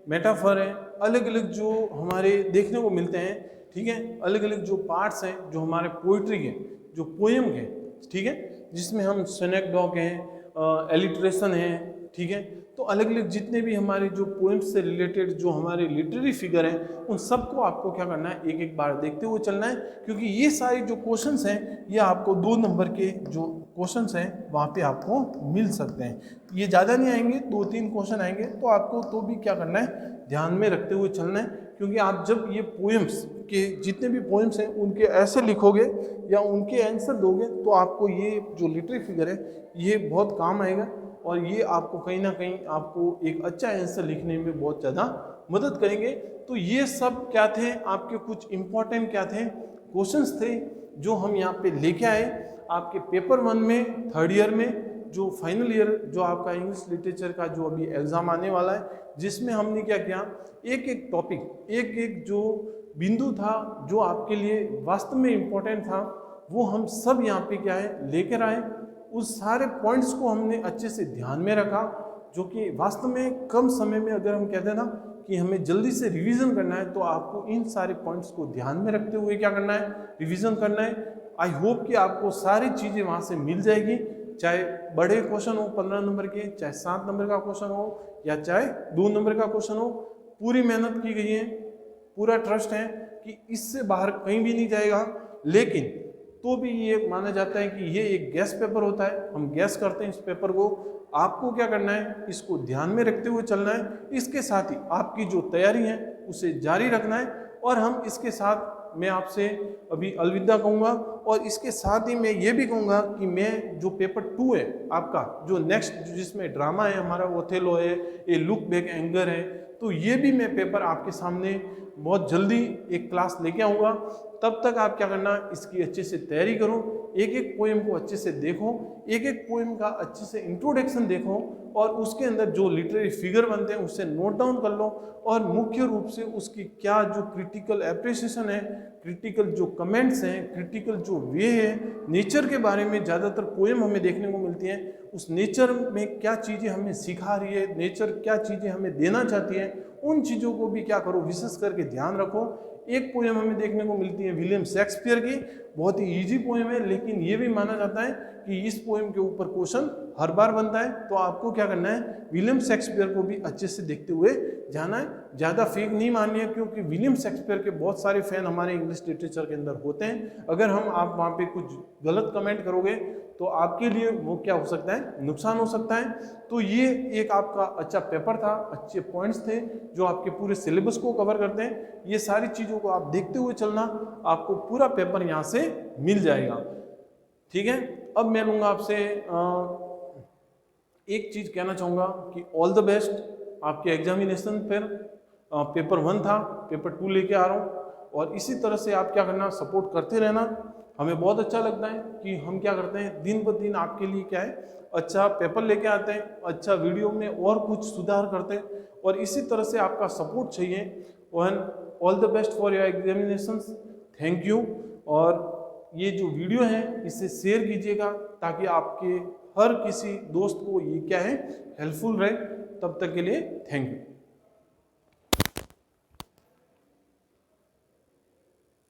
मेटाफर है, अलग अलग जो हमारे देखने को मिलते हैं, ठीक है, अलग अलग जो पार्ट्स हैं जो हमारे पोइट्री के, जो पोएम के, ठीक है, जिसमें हम सिनेक्डॉक हैं, एलिट्रेशन है, ठीक है। तो अलग अलग जितने भी हमारे जो पोएम्स से रिलेटेड जो हमारे लिटरेरी फिगर हैं उन सबको आपको क्या करना है, एक एक बार देखते हुए चलना है, क्योंकि ये सारे जो क्वेश्चंस हैं ये आपको 2 नंबर के जो क्वेश्चंस हैं वहाँ पे आपको मिल सकते हैं। ये ज़्यादा नहीं आएंगे, 2-3 क्वेश्चन आएंगे, तो आपको तो भी क्या करना है, ध्यान में रखते हुए चलना है। क्योंकि आप जब ये पोएम्स के जितने भी पोएम्स हैं उनके ऐसे लिखोगे या उनके आंसर दोगे तो आपको ये जो लिटरेरी फिगर है ये बहुत काम आएगा और ये आपको कहीं ना कहीं आपको एक अच्छा आंसर लिखने में बहुत ज़्यादा मदद करेंगे। तो ये सब क्या थे, आपके कुछ इम्पोर्टेंट क्या थे, क्वेश्चंस थे जो हम यहाँ पे लेके आए आपके पेपर 1 में, 3rd ईयर में, जो फाइनल ईयर जो आपका इंग्लिश लिटरेचर का जो अभी एग्ज़ाम आने वाला है, जिसमें हमने क्या किया, एक एक टॉपिक, एक एक जो बिंदु था जो आपके लिए वास्तव में इम्पोर्टेंट था वो हम सब यहाँ पे क्या है लेकर आए। उस सारे पॉइंट्स को हमने अच्छे से ध्यान में रखा, जो कि वास्तव में कम समय में अगर हम कहते हैं ना कि हमें जल्दी से रिवीजन करना है तो आपको इन सारे पॉइंट्स को ध्यान में रखते हुए क्या करना है, रिवीजन करना है। आई होप कि आपको सारी चीज़ें वहाँ से मिल जाएगी, चाहे बड़े क्वेश्चन हो 15 नंबर के, चाहे 7 नंबर का क्वेश्चन हो या चाहे 2 नंबर का क्वेश्चन हो। पूरी मेहनत की गई है, पूरा ट्रस्ट है कि इससे बाहर कहीं भी नहीं जाएगा, लेकिन तो भी ये माना जाता है कि ये एक गैस पेपर होता है, हम गैस करते हैं इस पेपर को। आपको क्या करना है, इसको ध्यान में रखते हुए चलना है। इसके साथ ही आपकी जो तैयारी है उसे जारी रखना है और हम इसके साथ मैं आपसे अभी अलविदा कहूँगा और इसके साथ ही मैं ये भी कहूँगा कि मैं जो पेपर 2 है आपका, जो नेक्स्ट जिसमें ड्रामा है हमारा, ओथेलो है, ये लुक बैक एंगर है, तो ये भी मैं पेपर आपके सामने बहुत जल्दी एक क्लास लेके आऊँगा। तब तक आप क्या करना, इसकी अच्छे से तैयारी करो, एक एक पोएम को अच्छे से देखो, एक एक पोएम का अच्छे से इंट्रोडक्शन देखो और उसके अंदर जो लिटरेरी फिगर बनते हैं उससे नोट डाउन कर लो और मुख्य रूप से उसकी क्या जो क्रिटिकल एप्रिसिएशन है, क्रिटिकल जो कमेंट्स हैं, क्रिटिकल जो वे है, नेचर के बारे में ज़्यादातर पोएम हमें देखने को मिलती हैं, उस नेचर में क्या चीज़ें हमें सिखा रही है, नेचर क्या चीज़ें हमें देना चाहती है, उन चीज़ों को भी क्या करो, विशेष करके ध्यान रखो। एक पोएम हमें देखने को मिलती है विलियम शेक्सपियर की, बहुत ही इजी पोएम है, लेकिन ये भी माना जाता है कि इस पोएम के ऊपर क्वेश्चन हर बार बनता है। तो आपको क्या करना है, विलियम शेक्सपियर को भी अच्छे से देखते हुए जाना है। ज़्यादा फेक नहीं मानिए, क्योंकि विलियम शेक्सपियर के बहुत सारे फैन हमारे इंग्लिश लिटरेचर के अंदर होते हैं। अगर आप वहाँ पे कुछ गलत कमेंट करोगे तो आपके लिए वो क्या हो सकता है, नुकसान हो सकता है। तो ये एक आपका अच्छा पेपर था, अच्छे पॉइंट्स थे जो आपके पूरे सिलेबस को कवर करते हैं। ये सारी चीज़ों को आप देखते हुए चलना, आपको पूरा पेपर यहाँ से मिल जाएगा। ठीक है, अब मैं लूँगा आपसे एक चीज़ कहना चाहूँगा कि ऑल द बेस्ट आपके एग्जामिनेशन पर। पेपर 1 था, पेपर 2 लेके आ रहा हूँ, और इसी तरह से आप क्या करना, सपोर्ट करते रहना। हमें बहुत अच्छा लगता है कि हम क्या करते हैं, दिन ब दिन आपके लिए क्या है, अच्छा पेपर लेके आते हैं, अच्छा वीडियो में और कुछ सुधार करते हैं, और इसी तरह से आपका सपोर्ट चाहिए। और all the best for your examinations. Thank you. और ये जो वीडियो है इसे शेयर कीजिएगा ताकि आपके हर किसी दोस्त को ये क्या है, हेल्पफुल रहे। तब तक के लिए थैंक यू।